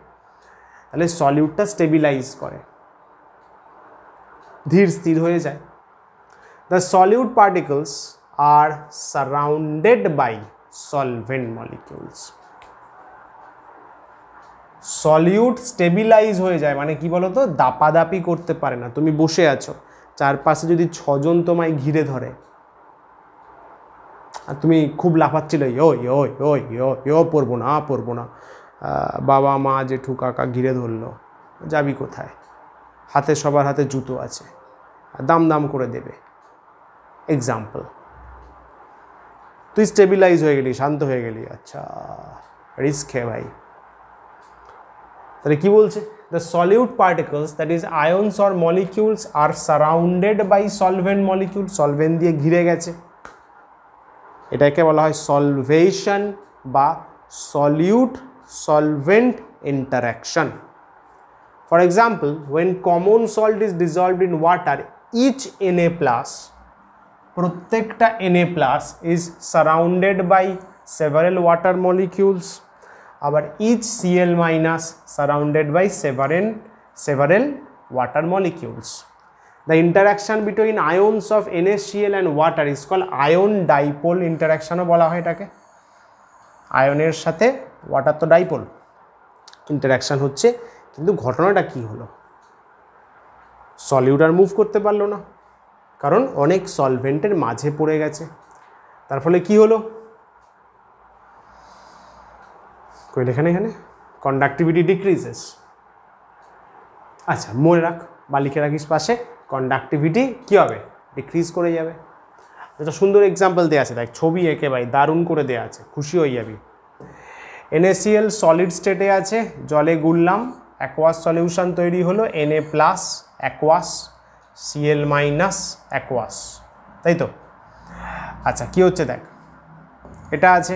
তাহলে সলিউটটা স্টেবিলাইজ করে, ধীর স্থির হয়ে যায়। the solute particles are surrounded by solvent molecules। Solute stabilize হয়ে যায় মানে কি বলো তো, দাপাদাপি করতে পারে না। তুমি বসে আছো, চারপাশে যদি 6 জন তোমায় ঘিরে ধরে আর তুমি খুব লাফাচ্ছিলে, পড়বো না, বাবা মা জেঠু কাকা ঘিরে ধরলো, যাবি কোথায়? হাতে সবার হাতে জুতো আছে, দাম করে দেবে। এক্সাম্পল, তুই স্টেবিলাইজ হয়ে গেলি, শান্ত হয়ে গেলি, আচ্ছা রিস্ক হে ভাই। তাহলে কি বলছে? the solute particles, that is ions or molecules, are surrounded by solvent molecules। Solvent দিয়ে ঘিরে গেছে, এটাকে বলা হয় solvation বা solute solvent interaction। for example, when common salt is dissolved in water, each Na plus, প্রত্যেকটা Na plus is surrounded by several water molecules, আবার each Cl minus surrounded by several water molecules। the interaction between ions of NaCl and water is called ion dipole interaction ও বলা হয় এটাকে। আয়নের সাথে water তো dipole, interaction হচ্ছে কিন্তু ঘটনাটা কি হলো, সলিউট আর মুভ করতে পারলো না, কারণ অনেক সলভেন্টের মাঝে পড়ে গেছে। তার ফলে কি হলো, কই এখানে এখানে কন্ডাক্টিভিটি ডিক্রিজেস। আচ্ছা মনে রাখ, বা লিখে রাখিস পাশে, কন্ডাক্টিভিটি কী হবে, ডিক্রিজ করে যাবে। একটা সুন্দর এক্সাম্পল দেওয়া আছে, দেখ ছবি এঁকে ভাই দারুণ করে দেওয়া আছে, খুশি হয়ে যাবি। NaCl সলিড স্টেটে আছে, জলে গুললাম, অ্যাকোয়াস সলিউশন তৈরি হলো, Na plus aqueous, Cl minus aqueous, তাই তো। আচ্ছা কি হচ্ছে দেখ, এটা আছে,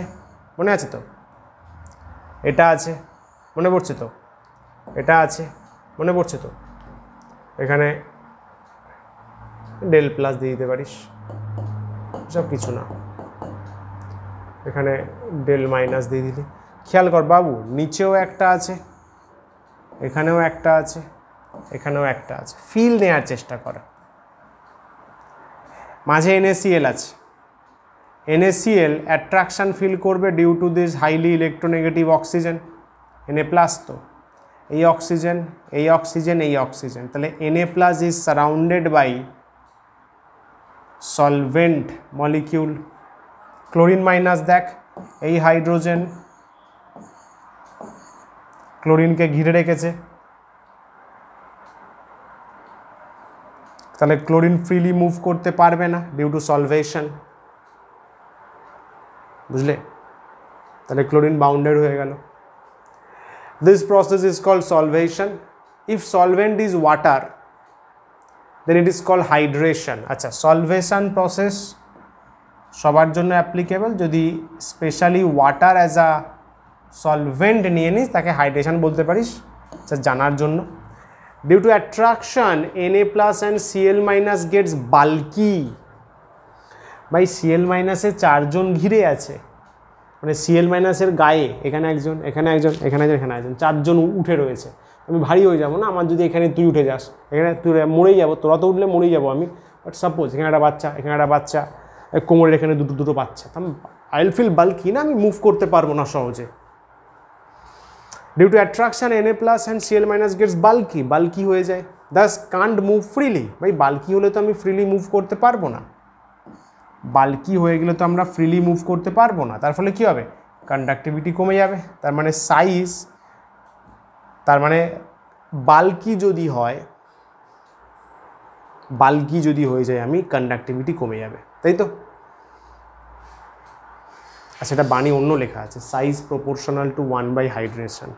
মনে আছে তো, এটা আছে, মনে পড়ছে তো, এটা আছে, মনে পড়ছে তো, এখানে ডেল প্লাস দিয়ে দিতে পারিস, সব কিছু না, এখানে ডেল মাইনাস দিয়ে দিলি। খেয়াল কর বাবু, নিচেও একটা আছে, এখানেও একটা আছে, এখানেও একটা আছে, ফিল নেওয়ার চেষ্টা কর। মাঝে NaCl আছে, NaCl অ্যাট্রাকশান ফিল করবে due to this highly electronegative oxygen, Na plus তো, এই অক্সিজেন, এই অক্সিজেন, এই অক্সিজেন, তাহলে Na plus is surrounded by solvent molecule. Chlorine minus দেখ, এই হাইড্রোজেন ক্লোরিনকে ঘিরে রেখেছে, তাহলে ক্লোরিন ফ্রিলি মুভ করতে পারবে না ডিউ টু সলভেশন, বুঝলে, তাহলে ক্লোরিন বাউন্ডেড হয়ে গেল। This process is called solvation. If solvent is water then it is called hydration. আচ্ছা সলভেশন প্রসেস সবার জন্য অ্যাপ্লিকেবল, যদি specially water as a solvent নিয়ে নিস তাকে হাইড্রেশন বলতে পারিস, আচ্ছা জানার জন্য। Due to attraction Na plus and Cl minus gets bulky. ভাই Cl মাইনাসে 4 জন ঘিরে আছে, মানে Cl মাইনাসের গায়ে এখানে একজন, এখানে একজন, এখানে একজন, এখানে একজন, 4 জন উঠে রয়েছে। আমি ভারী হয়ে যাবো না, আমার যদি এখানে তুই উঠে যাস, এখানে তুই মরেই যাবো, তোরা তো উঠলে মরেই যাবো আমি, বাট সাপোজ এখানে একটা বাচ্চা, এখানে একটা বাচ্চা, কোমরের এখানে দুটো দুটো বাচ্চা, আই উইল ফিল বাল্কি না, আমি মুভ করতে পারবো না সহজে। Due to attraction Na plus and Cl minus gets bulky, bulky হয়ে যায়, দাস কান্ট মুভ ফ্রিলি। ভাই বাল্কি হলে তো আমি ফ্রিলি মুভ করতে পারবো না, বাল্কি হয়ে গেলে তো আমরা ফ্রিলি মুভ করতে পারবো না, তার ফলে কী হবে, কন্ডাক্টিভিটি কমে যাবে। তার মানে সাইজ, তার মানে বাল্কি যদি হয়, বাল্কি যদি হয়ে যায় আমি, কন্ডাক্টিভিটি কমে যাবে, তাই তো। আর সেটা বাণী অন্য লেখা আছে, size proportional to 1 by hydration.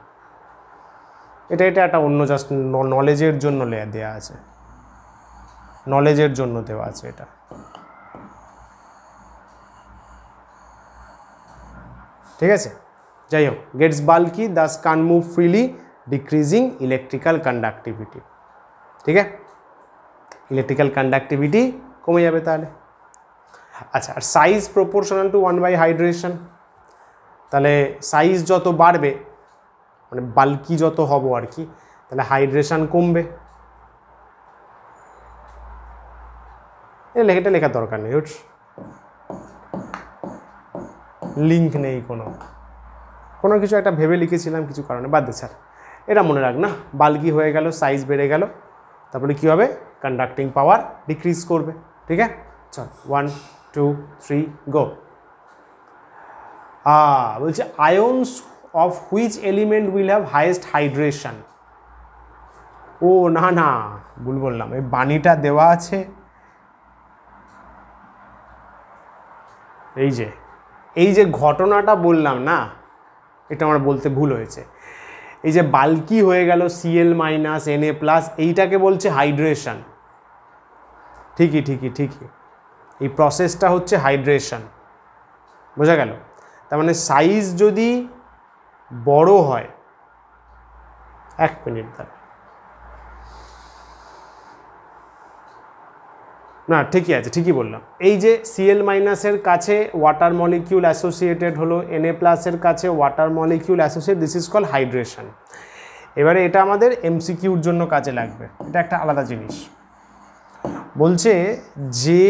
এটা একটা অন্য জাস্ট নলেজের জন্য দেওয়া আছে, নলেজের জন্য দেওয়া আছে এটা। ঠিক আছে, যাই হোক, Gates bulky thus can't move freely, decreasing electrical conductivity. ঠিক আছে, ইলেকট্রিক্যাল কন্ডাক্টিভিটি কমে যাবে তাহলে। আচ্ছা, আর size proportional to 1 by hydration, তাহলে সাইজ যত বাড়বে, মানে বাল্কি যত হব আর কি, তাহলে হাইড্রেশন কমবে। এটা লেখার দরকার নেই, লিঙ্ক নেই কোনো কিছু একটা ভেবে লিখেছিলাম কিছু কারণে, বাদ দে স্যার, এটা মনে রাখ না, বাল্কি হয়ে গেল, সাইজ বেড়ে গেল, তারপরে কী হবে, কন্ডাক্টিং পাওয়ার ডিক্রিজ করবে। ঠিক আছে, চল 1 2 3 গো। বলছে ions of which element will have highest hydration. ও না না, ভুল বললাম, এই বাণীটা দেওয়া আছে, এই যে ঘটনাটা বললাম না, এটা আমার বলতে ভুল হয়েছে। এই যে বাল্কি হয়ে গেল Cl মাইনাস Na প্লাস, এইটাকে বলছে হাইড্রেশন। ঠিকই, এই প্রসেসটা হচ্ছে হাইড্রেশন, বোঝা গেল। তার মানে সাইজ যদি বড় হয়, 1 মিনিট দাঁড়া, না ঠিকই আছে, ঠিকই বললাম। এই যে Cl মাইনাসের কাছে ওয়াটার মলিকিউল অ্যাসোসিয়েটেড হলো, Na প্লাসের কাছে water molecule associate, this is called hydration. এবারে এটা আমাদের MCQর জন্য কাজে লাগবে, এটা একটা আলাদা জিনিস। বলছে যে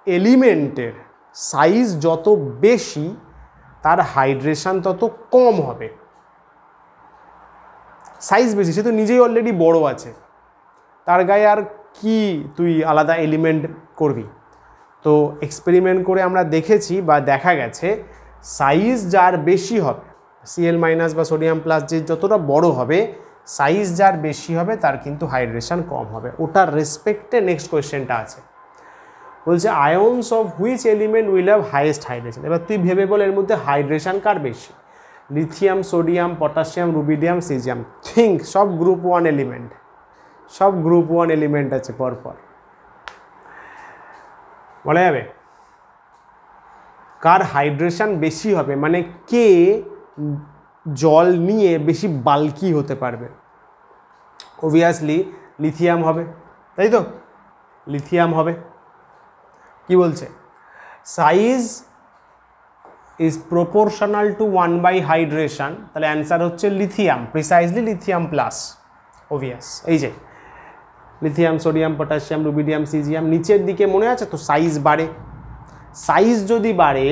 এলিমেন্টের সাইজ যত বেশি তার হাইড্রেশন তত কম হবে। সাইজ বেশি, সে তো নিজেই অলরেডি বড় আছে, তার গায়ে আর কি তুই আলাদা এলিমেন্ট করবি। তো এক্সপেরিমেন্ট করে আমরা দেখেছি বা দেখা গেছে সাইজ যার বেশি হবে, Cl- বা সোডিয়াম প্লাস যে যতটা বড় হবে, সাইজ যার বেশি হবে তার কিন্তু হাইড্রেশন কম হবে। ওটার রেসপেক্টে নেক্সট কোয়েশ্চেনটা আছে, বলছে ions of which element will have highest hydration. এবার তুই ভেবে বল এর মধ্যে হাইড্রেশন কার বেশি, lithium, sodium, potassium, rubidium, caesium. Think, সব গ্রুপ 1 এলিমেন্ট, সব গ্রুপ 1 এলিমেন্ট আছে পরপর। বলা যাবে কার হাইড্রেশন বেশি হবে, মানে কে জল নিয়ে বেশি বাল্কি হতে পারবে। অবভিয়াসলি লিথিয়াম হবে, তাই তো, লিথিয়াম হবে। কি বলছে, size is proportional to 1 by hydration, তাহলে অ্যান্সার হচ্ছে lithium, precisely lithium plus. Obvious, এই যে lithium, sodium, potassium, rubidium, caesium, নিচের দিকে মনে আছে তো সাইজ বাড়ে, সাইজ যদি বাড়ে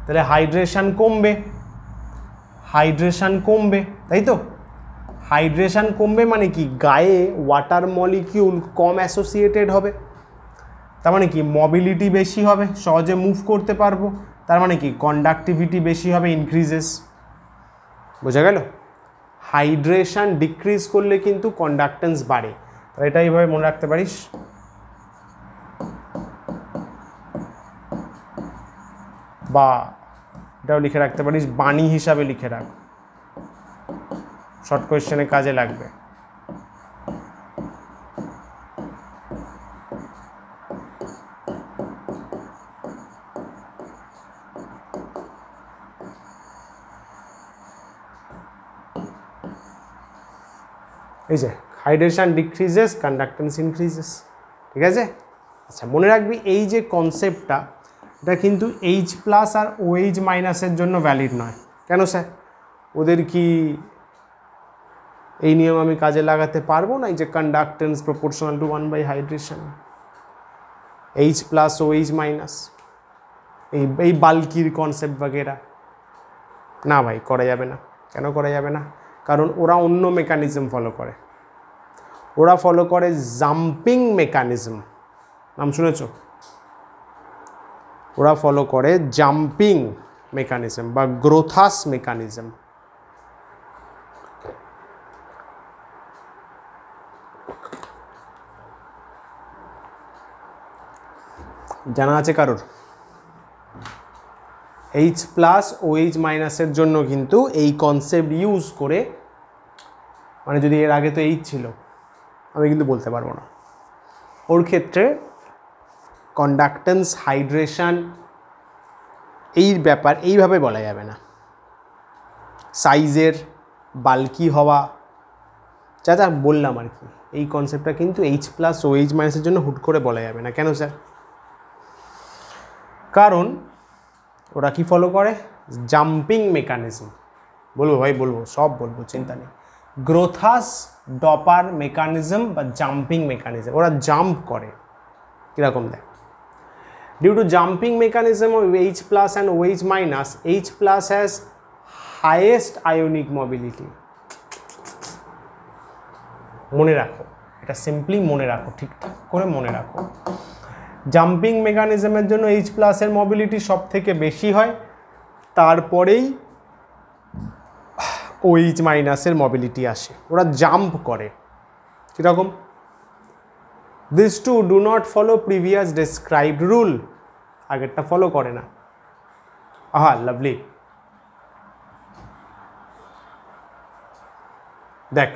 তাহলে হাইড্রেশন কমবে, হাইড্রেশন কমবে, তাই তো। হাইড্রেশন কমবে মানে কি, গায়ে ওয়াটার মলিকিউল কম অ্যাসোসিয়েটেড হবে, তার মানে কি মোবিলিটি বেশি হবে, সহজে মুভ করতে পারবো, তার মানে কি কন্ডাক্টিভিটি বেশি হবে, ইনক্রিজেস। বোঝা গেল, হাইড্রেশন ডিক্রিজ করলে কিন্তু কন্ডাক্টেন্স বাড়ে। তাহলে এটা এইভাবে মনে রাখতে পারিস, বা এটাও লিখে রাখতে পারিস, বাণী হিসাবে লিখে রাখ, শর্ট কোয়েশ্চেনে কাজে লাগবে। এই যে হাইড্রেশন ডিক্রিজেস, কন্ডাক্টেন্স ইনক্রিজেস, ঠিক আছে। আচ্ছা মনে রাখবি এই যে কনসেপ্টটা, এটা কিন্তু H+ আর OH- এর জন্য ভ্যালিড নয়। কেন স্যার, ওদের কি এই নিয়ম আমি কাজে লাগাতে পারবো না, এই যে conductance proportional to 1 by hydration, H+ OH-, এই বাল্কির কনসেপ্ট বগেরা, না ভাই করা যাবে না। কেন করা যাবে না, কারণ ওরা অন্য মেকানিজম ফলো করে, ওরা ফলো করে জাম্পিং মেকানিজম, নাম শুনেছ, ওরা ফলো করে জাম্পিং মেকানিজম বা গ্রোথাস মেকানিজম। জানা আছে কারোর? H+ OH- এর জন্য কিন্তু এই কনসেপ্ট ইউজ করে, মানে যদি এর আগে তো H ছিল আমি কিন্তু বলতে পারবো না, ওর ক্ষেত্রে কন্ডাক্টেন্স, হাইড্রেশন এই ব্যাপার এইভাবে বলা যাবে না, সাইজের বাল্কি হওয়া, যা যা বললাম আর কি, এই কনসেপ্টটা কিন্তু H+ OH- এর জন্য হুট করে বলা যাবে না। কেন স্যার, কারণ ওরা কি ফলো করে, জাম্পিং মেকানিজম। বলবো ভাই, বলবো, সব বলবো, চিন্তা নেই। গ্রোথাস ডপার মেকানিজম বা জাম্পিং মেকানিজম, ওরা জাম্প করে। কীরকম দেখ, due to jumping mechanism of H+ and OH-, H+ has highest ionic mobility। মনে রাখো, এটা সিম্পলি মনে রাখো, ঠিকঠাক করে মনে রাখো। জাম্পিং মেকানিজমের জন্য H+ এর মোবিলিটি সব থেকে বেশি হয়, তারপরেই OH- এর মোবিলিটি আসে, ওরা জাম্প করে। কীরকম, this to do not follow previous described rule, আগেরটা ফলো করে না। আহা লাভলি, দেখ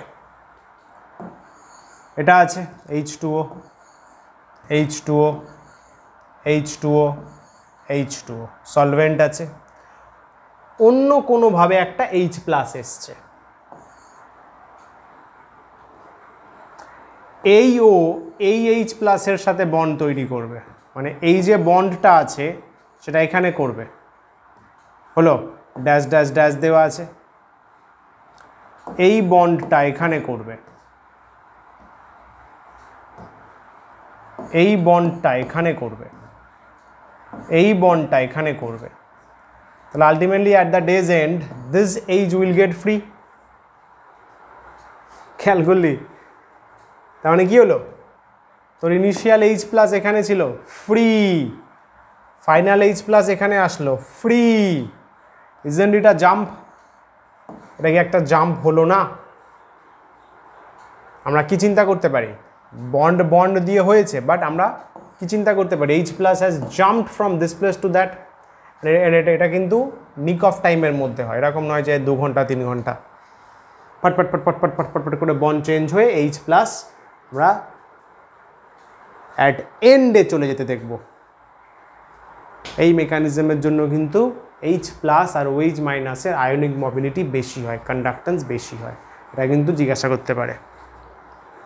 এটা আছে H2O, H2O, H2O, H2O, solvent আছে, অন্য কোনোভাবে একটা H+ এসছে, এই ও এই H+ এর সাথে বন্ড তৈরি করবে, মানে এই যে বন্ডটা আছে সেটা এখানে করবে, হলো ড্যাশ ড্যাশ ড্যাশ দেওয়া আছে, এই বন্ডটা এখানে করবে, এই বন্ডটা এখানে করবে, এই বন্ডটা এখানে করবে, তাহলে ultimately at the days end this H will get free. খেয়াল করলি? তার মানে কি হলো, তোর ইনিশিয়াল এইচ প্লাস এখানে ছিল ফ্রি, ফাইনাল এইচ প্লাস এখানে আসলো free. Isn't it a jump? এটা কি একটা জাম্প হলো না? আমরা কি চিন্তা করতে পারি, বন্ড বন্ড দিয়ে হয়েছে, বাট আমরা কি চিন্তা করতে পারি, H plus has jumped from this place to that. এটা কিন্তু নিক অফ টাইমের মধ্যে হয়, এরকম নয় যে 2 ঘন্টা 3 ঘন্টা পটপট পটপট পটপট পটপট করে বন্ড চেঞ্জ হয়ে এইচ প্লাস আমরা অ্যাট এন্ডে চলে যেতে দেখব। এই মেকানিজমের জন্য কিন্তু এইচ প্লাস আর ওএইচ মাইনাসের আয়নিক মোবিলিটি বেশি হয়, কন্ডাক্টেন্স বেশি হয়। এটা কিন্তু জিজ্ঞাসা করতে পারে।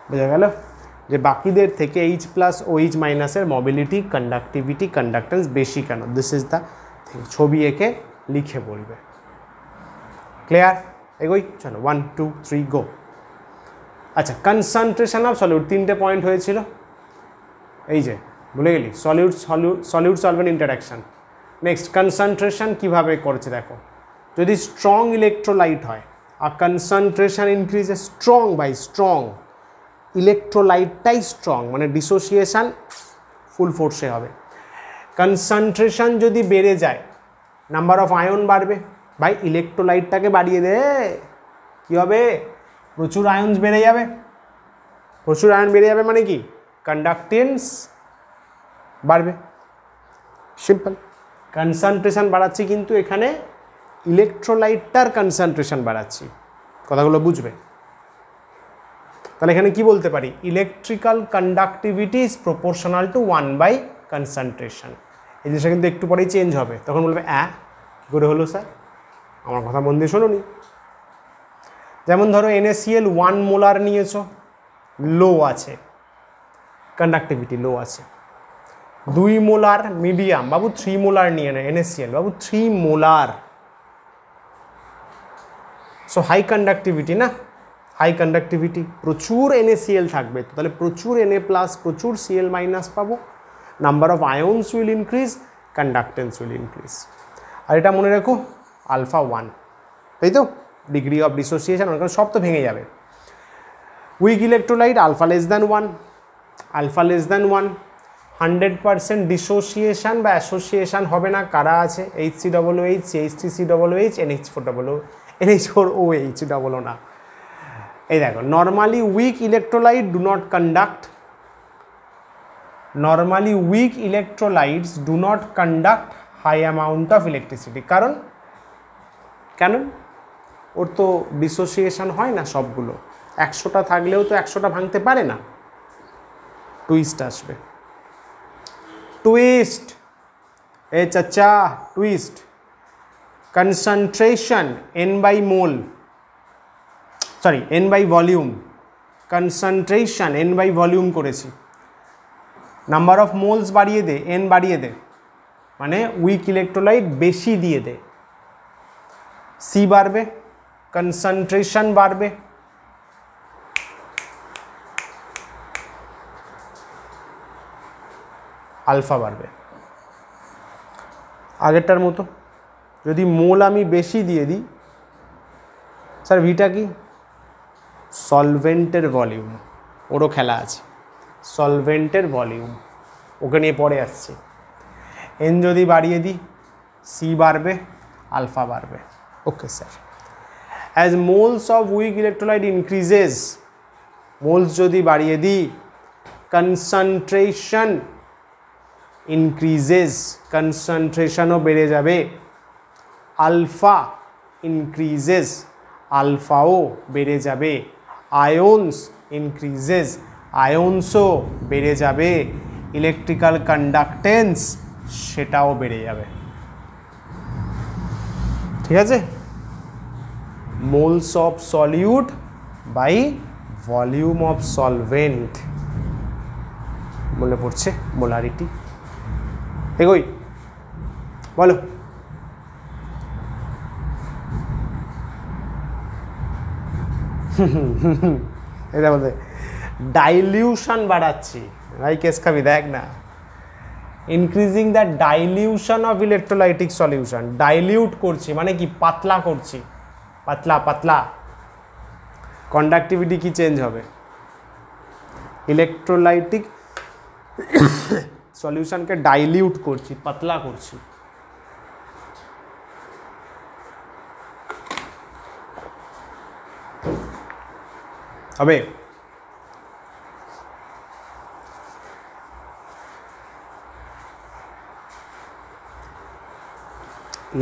বোঝা গেল যে বাকিদের থেকে এইচ প্লাস ওএইচ মাইনাসের মোবিলিটি, কন্ডাক্টিভিটি, কন্ডাক্টেন্স বেশি কেন? This is the thing. ছবি এঁকে লিখে বলবে। ক্লিয়ার? এগোই, চলো 1 2 3 গো। কনসেন্ট্রেশন অফ সলিউট, 3টে পয়েন্ট হয়েছিল, এই যে ভুলে গেলি, solute solvent interaction. Next concentration কীভাবে করছে দেখো, যদি স্ট্রং ইলেকট্রোলাইট হয় আর কনসেন্ট্রেশন ইনক্রিজে, স্ট্রং বাই স্ট্রং, ইলেকট্রোলাইটটাই স্ট্রং, মানে ডিসোসিয়েশন ফুল ফোর্সে হবে। কনসেন্ট্রেশন যদি বেড়ে যায়, নাম্বার অফ আয়ন বাড়বে, ভাই ইলেকট্রোলাইটটাকে বাড়িয়ে দে, কী হবে, প্রচুর আয়নস বেড়ে যাবে। প্রচুর আয়ন বেড়ে যাবে মানে কি, কন্ডাক্টেন্স বাড়বে, সিম্পল। কনসেন্ট্রেশন বাড়াচ্ছি কিন্তু এখানে ইলেকট্রোলাইটটার কনসেন্ট্রেশন বাড়াচ্ছি, কথাগুলো বুঝবে। তাহলে এখানে কি বলতে পারি, electrical conductivity is proportional to 1 concentration. এই জিনিসটা কিন্তু একটু পরেই চেঞ্জ হবে, তখন বলবে কী করে হলো স্যার, আমার কথা মন দিয়ে শোনোনি। যেমন ধরো NaCl 1 মোলার নিয়েছ, লো আছে কন্ডাক্টিভিটি, লো আছে। 2 মোলার মিডিয়াম, বাবু 3 মোলার নিয়ে নেয় NaCl, বাবু 3 মোলার, সো হাই কন্ডাক্টিভিটি না, হাই কন্ডাক্টিভিটি, প্রচুর NaCl থাকবে, তো তাহলে প্রচুর Na প্লাস প্রচুর Cl মাইনাস পাবো, number of ions will increase, conductance will increase. আর এটা মনে রাখো আলফা 1, তাই তো, ডিগ্রি অফ ডিসোসিয়েশন, সব তো ভেঙে যাবে। Weak electrolyte alpha less than 1, alpha less than 1, 100% dissociation বা অ্যাসোসিয়েশন হবে না, কারা আছে, HCOOH, CH3COOH, NH4OH ডবল না। এই দেখো, normally weak electrolyte do not conduct, normally weak electrolytes do not conduct high amount of electricity. কারণ কেন, ওর তো ডিসোসিয়েশন হয় না, সবগুলো 100টা থাকলেও তো 100টা ভাঙতে পারে না, টুইস্ট আসবে, টুইস্ট, এ চাচা টুইস্ট। কনসেন্ট্রেশন N/mol, সরি N/ভলিউম, কনসেন্ট্রেশন N/ভলিউম করেছি, নাম্বার অফ মোলস বাড়িয়ে দে, N বাড়িয়ে দে, মানে উইক ইলেকট্রোলাইট বেশি দিয়ে দে, C বাড়বে, কনসেন্ট্রেশন বাড়বে, আলফা বাড়বে। আগেরটার মতো যদি মোল আমি বেশি দিয়ে দিই, স্যার ভিটা কি, সলভেন্টের ভলিউম, ওরও খেলা আছে, সলভেন্টের ভলিউম, ওকে নিয়ে পরে আসছে। N যদি বাড়িয়ে দিই, C বাড়বে, আলফা বাড়বে। Okay sir, as moles of weak electrolyte increases, moles যদি বাড়িয়ে দিই, কনসেন্ট্রেশন ইনক্রিজেস, কনসেন্ট্রেশনও বেড়ে যাবে, আলফা ইনক্রিজেস, আলফাও বেড়ে যাবে, আয়নস ইনক্রিজেস, আয়নসও বেড়ে যাবে, ইলেকট্রিক্যাল কন্ডাক্টেন্স সেটাও বেড়ে যাবে। ঠিক আছে, moles of solute by volume of solvent, মনে পড়ছে মোলারিটি। এগোই, বলো। এটা বলতে ডাইলিউশন বাড়াচ্ছি, ভাই কেস খাবি, দেখ না, increasing the dilution of electrolytic solution, dilute করছি মানে কি, পাতলা করছি, পাতলা পাতলা, কন্ডাক্টিভিটি কি চেঞ্জ হবে? ইলেকট্রোলাইটিক সলিউশনকে ডাইলিউট করছি, পাতলা করছি। হবে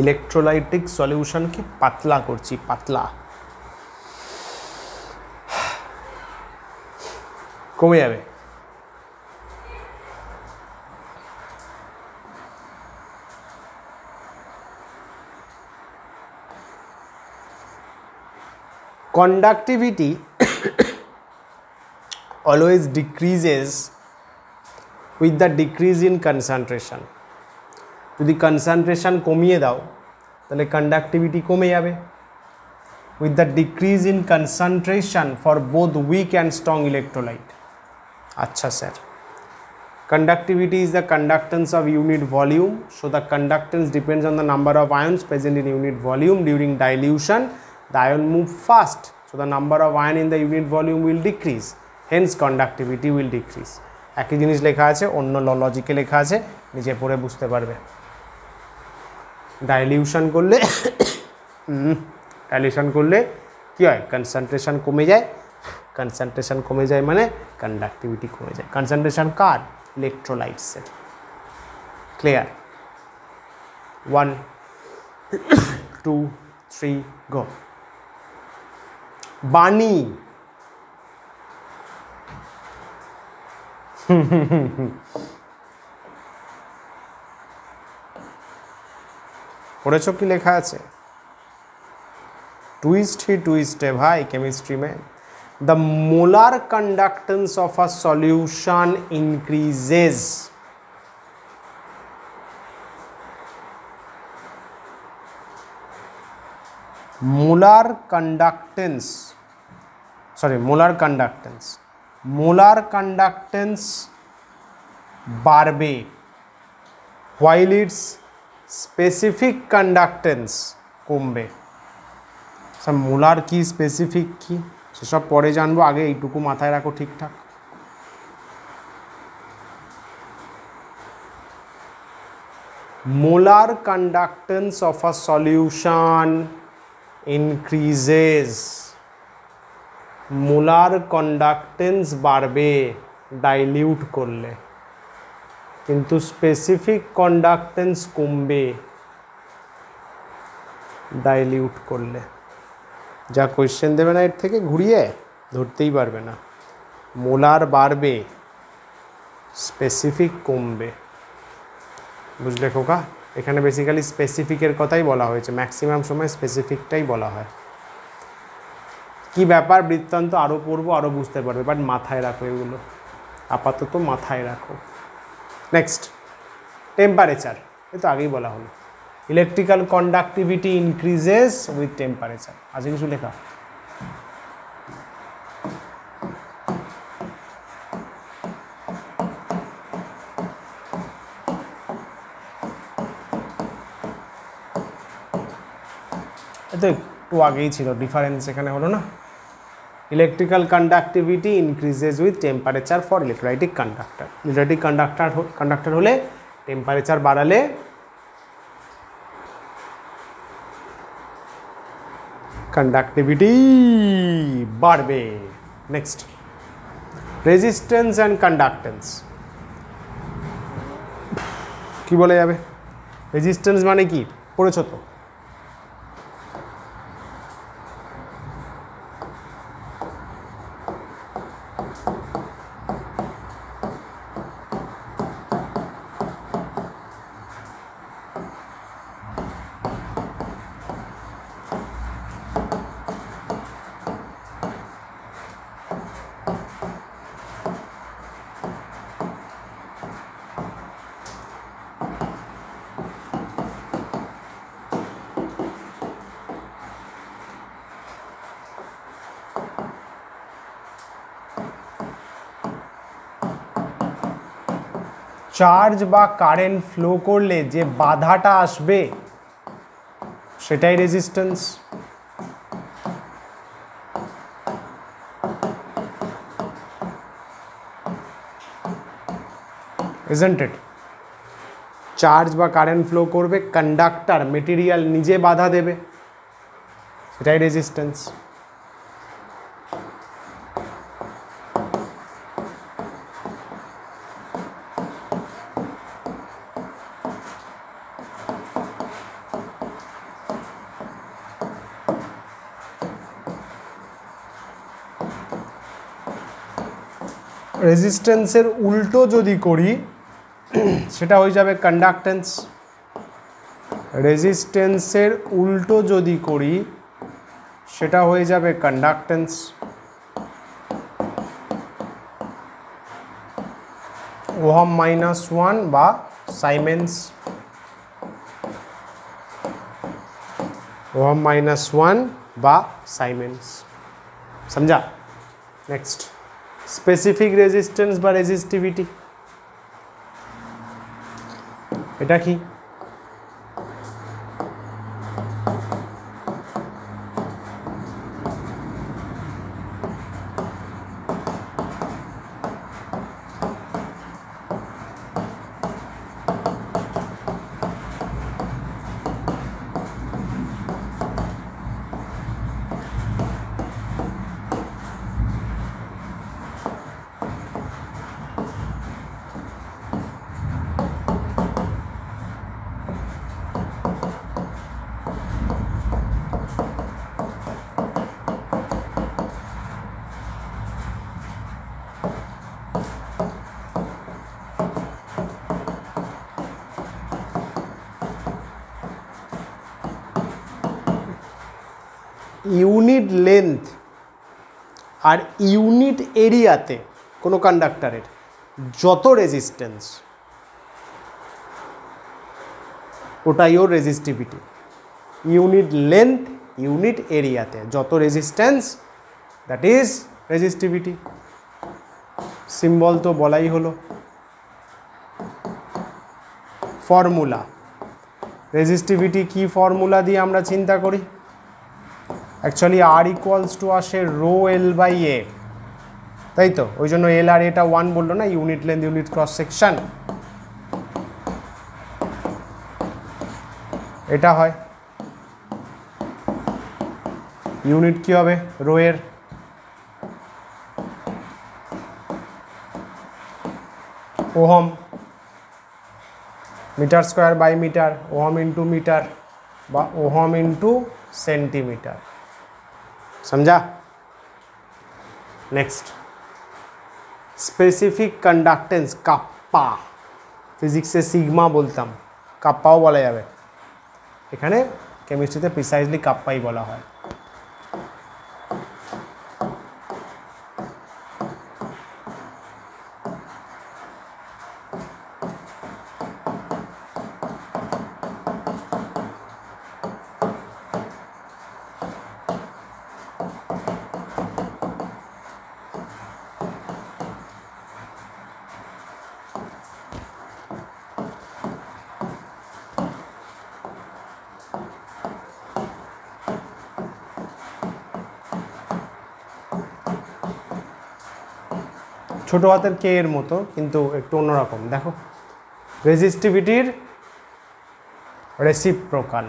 ইলেকট্রোলাইটিক সলিউশনকে পাতলা করছি, পাতলা কমে যাবে। conductivity always decreases with the decrease in concentration. যদি কনসেন্ট্রেশন কমিয়ে দাও তাহলে কন্ডাক্টিভিটি কমে যাবে। with the decrease in concentration for both weak and strong electrolyte. আচ্ছা sir, conductivity is the conductance of unit volume, so the conductance depends on the number of ions present in unit volume. During dilution the ion move fast, so the number of ion in the unit volume will decrease, hence conductivity will decrease. একই জিনিস লেখা আছে, অন্য লজিকে লেখা আছে, নিচে পড়ে বুঝতে পারবে। ডাইলিউশন করলে কি হয়? কনসেন্ট্রেশন কমে যায়। কনসেন্ট্রেশন কমে যায় মানে কন্ডাক্টিভিটি কমে যায়। কনসেন্ট্রেশন কার? ইলেকট্রোলাইটসের। ক্লিয়ার? 1 2 3 গো। বাণী, পড়েছো কি লেখা আছে? ट्विस्ट ही ट्विस्ट है भाई केमिस्ट्री में। The molar conductance of a solution increases molar conductance बाड़बे while its specific conductance কমবে। সব মোলার কি স্পেসিফিক কি সেসব পরে জানবো, আগে এইটুকু মাথায় রাখো ঠিকঠাক। Molar conductance of a solution increases, molar conductance বাড়বে ডাইলিউট করলে, কিন্তু স্পেসিফিক কন্ডাক্টেন্স কমবে ডাইলিউট করলে। যা কোয়েশ্চেন দেবে না এর থেকে ঘুরিয়ে ধরতেই পারবে না। মোলার বাড়বে, স্পেসিফিক কমবে। বুঝলে খোকা? এখানে বেসিক্যালি স্পেসিফিকের কথাই বলা হয়েছে, ম্যাক্সিমাম সময় স্পেসিফিকটাই বলা হয়। কি ব্যাপার বৃত্তান্ত আরও পড়বো, আরও বুঝতে পারবে, বাট মাথায় রাখো এগুলো, আপাতত মাথায় রাখো। Next, temperature. এ তো আগেই বলা হলো। Electrical conductivity increases with temperature. আছে কিছু লেখা? এতো একটু আগেই ছিল, ডিফারেন্স এখানে হলো না। Electrical conductivity increases with temperature for electrolytic conductor. Electric conductor হলে টেম্পারেচার বাড়ালে कंडक्टिविटी बाढ़बे। नेक्स्ट, रेजिस्टेंस एंड कंडक्टेंस की बोला जाए? रेजिस्टेंस माने की पढ़ेছো तो? চার্জ বা কারেন্ট ফ্লো করলে যে বাধাটা আসবে সেটাই রেজিস্ট্যান্স। isn't it? চার্জ বা কারেন্ট ফ্লো করবে, কন্ডাক্টর মেটেরিয়াল নিজে বাধা দেবে, সেটাই রেজিস্ট্যান্স। রেজিস্ট্যান্সের উল্টো যদি করি সেটা হয়ে যাবে কন্ডাক্টেন্স। রেজিস্ট্যান্সের উল্টো যদি করি সেটা হয়ে যাবে কন্ডাক্টেন্স। ওহম -1 বা সাইমেন্স। ওহম -1 বা সাইমেন্স। समझा? नेक्स्ट স্পেসিফিক রেজিস্ট্যান্স বা রেজিস্টিভিটি, এটা কি? ইউনিট লেন্থ আর ইউনিট এরিয়াতে কোনো কন্ডাক্টরের যত রেজিস্ট্যান্স ওটাই ওর রেজিস্টিভিটি। ইউনিট লেন্থ ইউনিট এরিয়াতে যত resistance that is resistivity. Symbol তো বলাই হলো। ফর্মুলা, রেজিস্টিভিটি কি ফর্মুলা দিয়ে আমরা চিন্তা করি? অ্যাকচুয়ালি আর ইকুয়ালস টু আসে রো এল বাই এ, তাই তো? ওই জন্য এল আর এটা 1 বললো না, unit length unit cross section, এটা হয়। ইউনিট কি হবে রো এর? Ohm, metre square by metre, ohm into metre বা ওহম ইন্টু সেন্টিমিটার। समझा? नेक्स्ट स्पेसिफिक कंडक्टेंस काप्पा, फिजिक्से सिग्मा बोलताम, काप्पाओ बोला जाबे, एखाने केमिस्ट्रीते प्रिसाइजली काप्पाई बोला हय। ছোটো হাতের কে এর মতো কিন্তু একটু অন্যরকম। দেখো রেজিস্টিভিটির রেসিপ্রোকাল,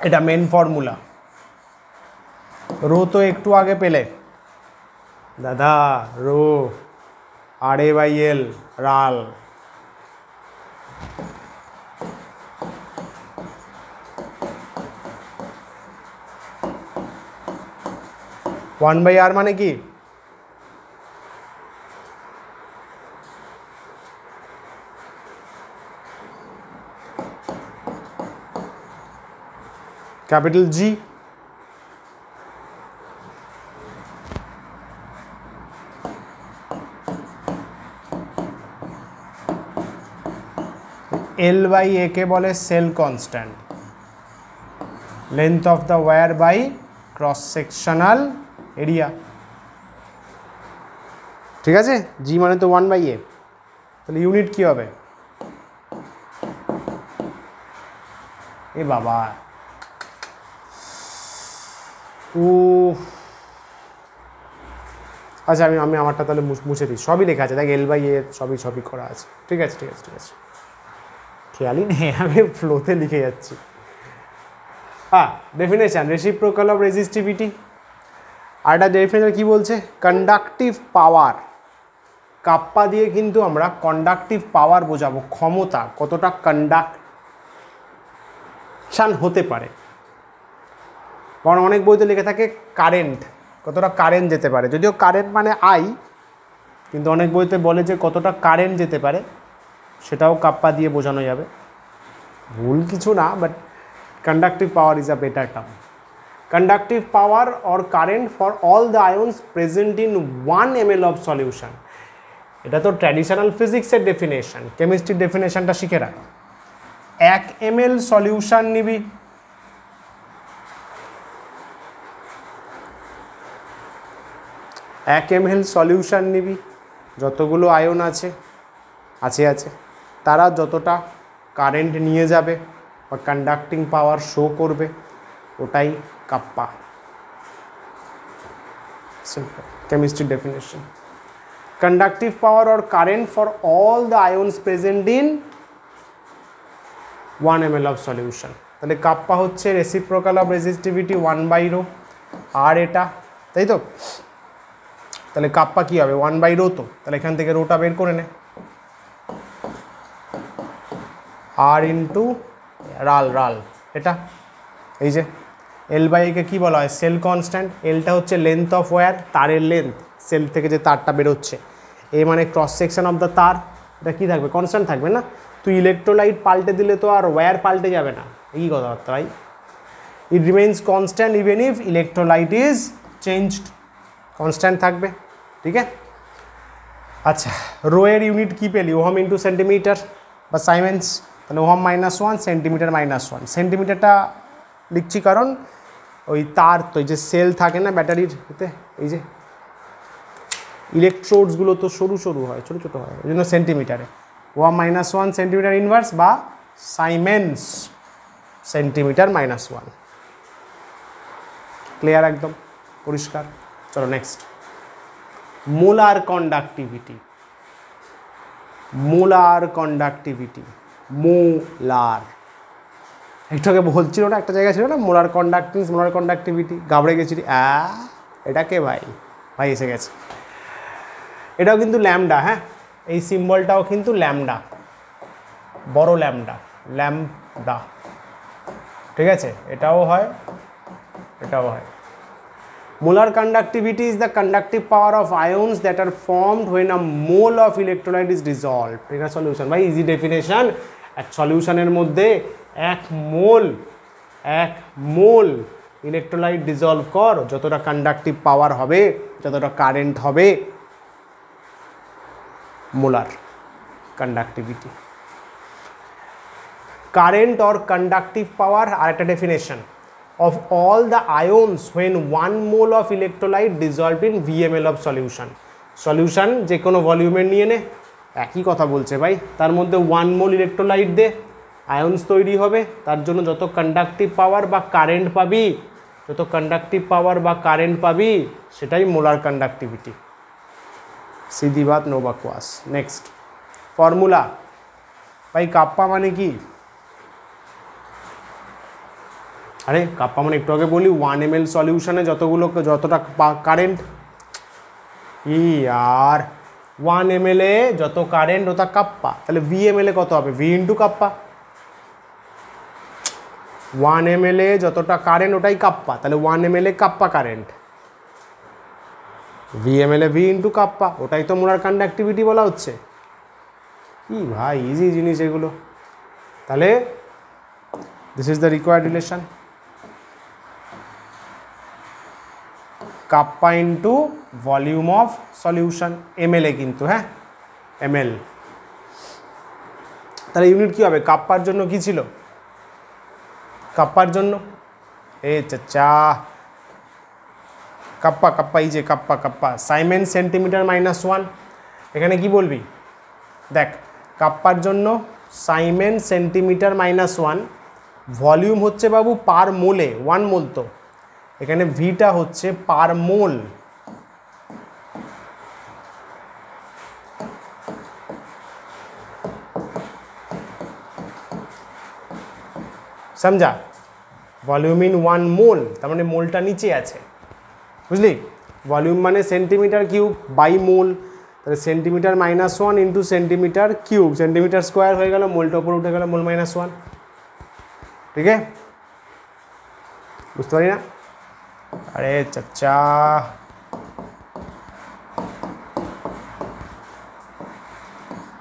এটা মেন ফর্মুলা। রো তো একটু আগে পেলে দাদা, rho R A by L রাল। ওয়ান বাই আর মানে কি? Capital G, L by A के बोले cell constant, length of the wire by cross sectional area. ठीक है जी, माने तो 1 बाई ए। তাহলে ইউনিট কি হবে? এ বাবা, ও আচ্ছা, আমি আমারটা তাহলে মুছে দিই। সবই লেখা আছে, দেখ L/A সবই করা আছে। ঠিক আছে, খেয়ালই নেই, আমি ফ্লোতে লিখে যাচ্ছি। হ্যাঁ, ডেফিনেশন রেসিপ্রোকাল অফ রেজিস্টিভিটি। আর একটা ডেফিনেশন কি বলছে? কন্ডাক্টিভ পাওয়ার। কাপ্পা দিয়ে কিন্তু আমরা কন্ডাক্টিভ পাওয়ার বোঝাবো, ক্ষমতা, কতটা কন্ডাকশান হতে পারে। কারণ অনেক বইতে লেখা থাকে কারেন্ট, কতটা কারেন্ট যেতে পারে, যদিও কারেন্ট মানে আই, কিন্তু অনেক বইতে বলে যে কতটা কারেন্ট যেতে পারে, সেটাও কাপ্পা দিয়ে বোঝানো যাবে। ভুল কিছু না, but conductive power is a better term. Conductive power or current for all the ions present in 1 ml of solution. এটা তো ট্র্যাডিশনাল ফিজিক্সের ডেফিনেশন, কেমিস্ট্রির ডেফিনেশনটা শিখে রাখ। 1 ml সলিউশন নিবি, সলিউশন নিবি, যতগুলো আয়ন আছে তারা যতটা কারেন্ট নিয়ে যাবে বা কন্ডাক্টিং পাওয়ার শো করবে, ওটাই kappa. Simple chemistry definition. Conductive power or current for all the ions present in 1 ml of solution. তাহলে কাপ্পা হচ্ছে রেসিপ্রোকাল অফ রেজিস্টিভিটি 1/ρ, আর এটা, তাই তো? তাহলে কাপ্পা কী হবে? 1/ρ। তো তাহলে এখান থেকে রোটা বের করে নে, আর ইন্টু রাল, এটা এই যে L/A কে কী বলা হয়? Sell constant. এলটা হচ্ছে লেন্থ অফ ওয়্যার, তারের লেন্থ, সেল থেকে যে তারটা বেরোচ্ছে। এ মানে ক্রস সেকশন অফ দ্য তার, এটা কী থাকবে? কনস্ট্যান্ট থাকবে না? তুই ইলেকট্রোলাইট পাল্টে দিলে তো আর ওয়্যার পাল্টে যাবে না, এই কথাবার্তা ভাই। It remains constant even if electrolyte is changed, constant থাকবে। ঠিক আছে, আচ্ছা, রো এর ইউনিট কী পেলি? ওহম ইন্টু সেন্টিমিটার বা সাইমেন্স। তাহলে ওহম -1, সেন্টিমিটার -1। সেন্টিমিটারটা লিখছি কারণ ওই তার তো এই যে সেল থাকে না ব্যাটারির, এতে এই যে ইলেকট্রোডসগুলো তো সরু হয়, ছোটো হয়, ওই জন্য সেন্টিমিটারে। ওহম -1 সেন্টিমিটার ইনভার্স বা সাইমেন্স সেন্টিমিটার -1। ক্লিয়ার? একদম পরিষ্কার। চলো নেক্সট, মোলার কন্ডাক্টিভিটি। মোলার একটু আগে বলছিল না, একটা জায়গায় ছিল না মোলার কন্ডাক্টিভিটি, ঘাবড়ে গেছিলি। এটাকে ভাই এসে গেছে। এটাও কিন্তু ল্যামডা। হ্যাঁ, এই সিম্বলটাও কিন্তু ল্যামডা, বড় ল্যামডা। ঠিক আছে, এটাও হয়। Molar conductivity is the conductive power of ions that are formed when a mole of electrolyte is dissolved in a solution. By easy definition, এক সলিউশনের মধ্যে 1 মোল ইলেকট্রোলাইট ডিজলভ কর, যতটা কন্ডাক্টিভ পাওয়ার হবে, যতটা কারেন্ট হবে, molar conductivity. Current or conductive power আর একটা definition, of all the ions when 1 mole of electrolyte dissolved in VML of solution. Solution যে কোনো ভলিউমের নিয়ে নে, একই কথা বলছে ভাই। তার মধ্যে 1 মোল ইলেকট্রোলাইট দে, আয়ন্স তৈরি হবে, তার জন্য যত কন্ডাক্টিভ পাওয়ার বা কারেন্ট পাবি, সেটাই মোলার কন্ডাক্টিভিটি। সিধি বাত, নো বকওয়াস। নেক্সট ফর্মুলা ভাই, কাপ্পা মানে কি? আরে কাপ্পা মানে একটু আগে বলি 1 ml সলিউশনে যতটা কারেন্ট, আর 1 ml এ যত কারেন্ট ওটা কাপ্পা। তাহলে VML এ কত হবে? V into kappa. 1 ml এ যতটা কারেন্ট ওটাই কাপ্পা, তাহলে 1 ml এ কাপ্পা কারেন্ট, VML এ V ইন্টু কাপ্পা, ওটাই তো মোলার কন্ডাক্টিভিটি বলা হচ্ছে। কি ভাই ইজি জিনিস এগুলো। তাহলে this is the required relation, kappa into volume of solution, ml এ কিন্তু। হ্যাঁ, ml। তাহলে ইউনিট কী হবে? কাপ্পার জন্য কি ছিল? কাপ্পার জন্য চাচা কাপ্পা এই যে কাপ্পা সাইমেন্স সেন্টিমিটার -1। এখানে কি বলবি? দেখ কাপ্পার জন্য সাইমেন সেন্টিমিটার -1, ভলিউম হচ্ছে বাবু পার মোলে, 1 মোল, তো এখানে ভিটা হচ্ছে পার মোল। समझा, ভলিউম ইন 1 মোল, তার মানে মোলটা নিচে আছে, বুঝলি? ভলিউম মানে সেন্টিমিটার কিউব বাই মোল, তাহলে centimetre -1 into centimetre cube, centimetre square হয়ে গেল, মোলটা উপরে উঠে গেল মোল -1, ঠিক আছে? বুঝতে পারি না? আরে চাচা,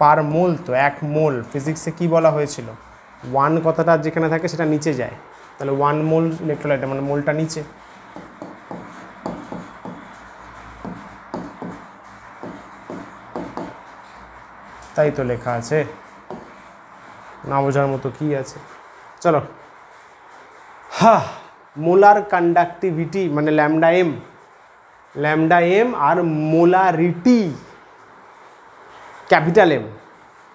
পার মোল তো 1 মোল, ফিজিক্সে কি বলা হয়েছিল? 1 কথাটা যেখানে থাকে সেটা নিচে যায়, তাহলে 1 মোল ইলেকট্রোলাইট মানে মোলটা নিচে। তাই তো লেখা আছে, না বোঝার মতো কি আছে? চলো, হ্যাঁ, মোলার কন্ডাক্টিভিটি মানে lambda M R molarity capital M,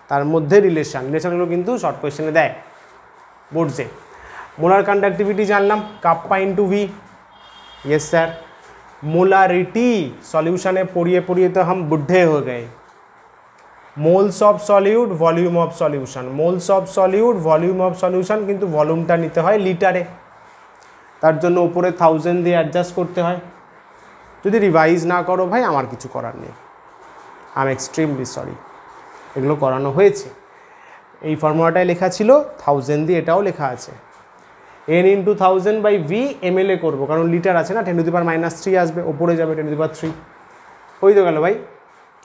তার মধ্যে রিলেশনগুলো কিন্তু শর্ট কোয়েশ্চেনে দেয় বোর্ডসে। মোলার কন্ডাক্টিভিটি জানলাম kappa into V, yes sir. Molarity solution पढ़िए पढ़िए तो हम बुढ़े हो गए। Moles of solute volume of solution, moles of solute volume of solution किन्तु वॉल्यूमटा निते हैं लिटारे, तार जोन्नो ऊपरे 1000 दिए एडजस्ट करते हैं। यदि रिवाइज ना करो भाई आमार किछु करार नेই, आई एम एक्सट्रीमली सरि। एगुलो करानो হয়েছে, এই ফর্মুলাটাই লেখা ছিল 1000 দিয়ে, এটাও লেখা আছে n into 1000 by v ml করব, কারণ লিটার আছে না, 10⁻³ আসবে, ওপরে যাবে 10⁻³ হয়ে তো গেল ভাই।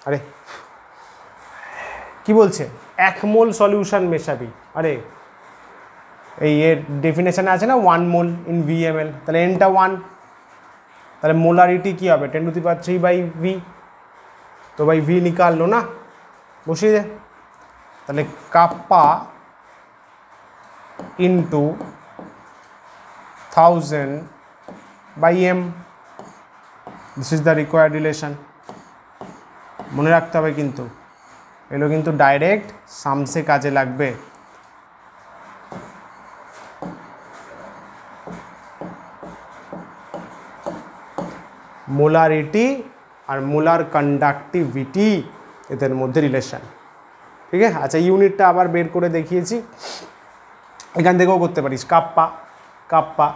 আরে কি বলছে 1 মোল সলিউশন মেশাবি, আরে এই এর ডেফিনেশনে আছে না 1 মোল ইন vml, তাহলে nটা 1, তাহলে মোলারিটি কি হবে 10⁻³ बाई v, তো ভাই v निकाल लो ना, বসিয়ে দে। তাহলে kappa into 1000 by m, this is the required relation. মনে রাখতে হবে কিন্তু, এগুলো কিন্তু ডাইরেক্ট সামসে কাজে লাগবে। মোলারিটি আর মোলার কন্ডাক্টিভিটি এদের মধ্যে রিলেশন, ঠিক আছে। আচ্ছা ইউনিটটা আবার বের করে দেখিয়েছি, এখান থেকেও করতে পারিস। Kappa kappa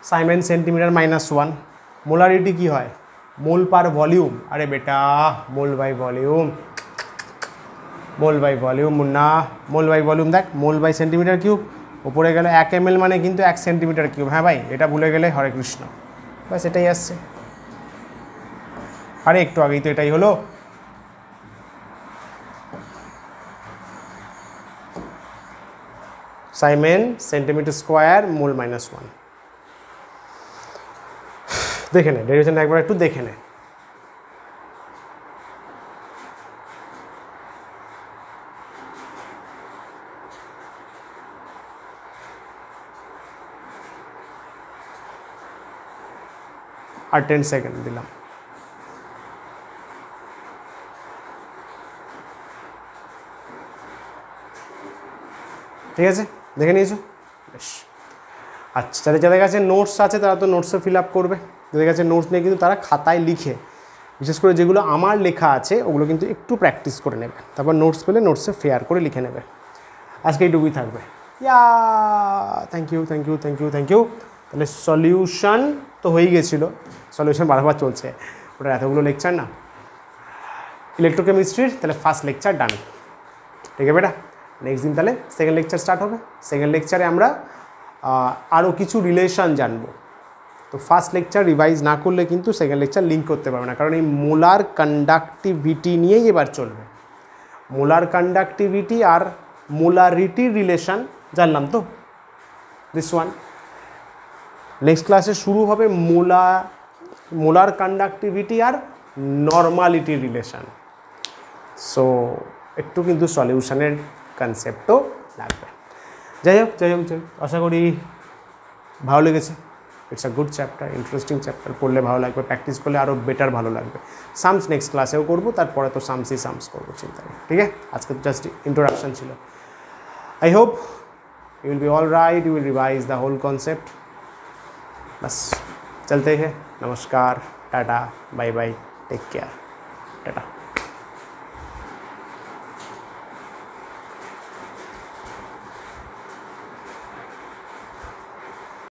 siemens centimetre -1, molarity কি হয় মোল পার ভলিউম, আরে বেটা mole by volume, mole by volume মুন্না, মোল বাই ভলিউম দেখ, মোল বাই সেন্টিমিটার কিউব, উপরে গেলে 1 ml মানে কিন্তু 1 সেন্টিমিটার কিউব। হ্যাঁ ভাই এটা ভুলে গেলে হরে কৃষ্ণ, বাস এটাই আসছে। আরে একটু আগেই তো এটাই হলো। সাইমেন সেন্টিমিটার স্কোয়ার মোল -1, দেখে নে ডেরিভেশন একবার একটু দেখে নে। আর 10 সেকেন্ড দিলাম। ঠিক আছে দেখে নিয়েছো, বেশ। আচ্ছা তাদের যাদের কাছে নোটস আছে তারা তো নোটসে ফিল আপ করবে, যাদের কাছে নোটস নেই কিন্তু তারা খাতায় লিখে, বিশেষ করে যেগুলো আমার লেখা আছে ওগুলো কিন্তু একটু প্র্যাকটিস করে নেবে, তারপর নোটস পেলে নোটসে ফেয়ার করে লিখে নেবে। আজকে এইটুকুই থাকবে। Yeah thank you thank you thank you thank you. তাহলে সলিউশন তো হয়েই গেছিলো, সলিউশন বারবার চলছে, ওটা এতগুলো লেকচার না। ইলেকট্রোকেমিস্ট্রির তাহলে ফার্স্ট লেকচার ডান, ঠিক আছে বেটা। নেক্সট দিন তাহলে সেকেন্ড লেকচার স্টার্ট হবে। সেকেন্ড লেকচারে আমরা আরও কিছু রিলেশন জানবো। তো ফার্স্ট লেকচার রিভাইজ না করলে কিন্তু সেকেন্ড লেকচার লিঙ্ক করতে পারবে না, কারণ এই মোলার কন্ডাক্টিভিটি নিয়েই এবার চলবে। মোলার কন্ডাক্টিভিটি আর মোলারিটির রিলেশন জানলাম তো, দিস ওয়ান। নেক্সট ক্লাসে শুরু হবে মোলার কন্ডাক্টিভিটি আর নর্মালিটির রিলেশন। সো একটু কিন্তু সলিউশনের কনসেপ্টও লাগবে। যাই হোক আশা করি ভালো লেগেছে। It's a good chapter, interesting chapter, পড়লে ভালো লাগবে, প্র্যাকটিস করলে আরও বেটার ভালো লাগবে। সামস নেক্সট ক্লাসেও করবো, তারপরে তো সামস করবো, চিন্তা নেই, ঠিক আছে। আজকে তো জাস্ট ইন্ট্রোডাকশন ছিল। I hope you will be all right, you will revise the whole concept। बस चलते हैं, नमस्कार, tata, bye bye, take care, Tata.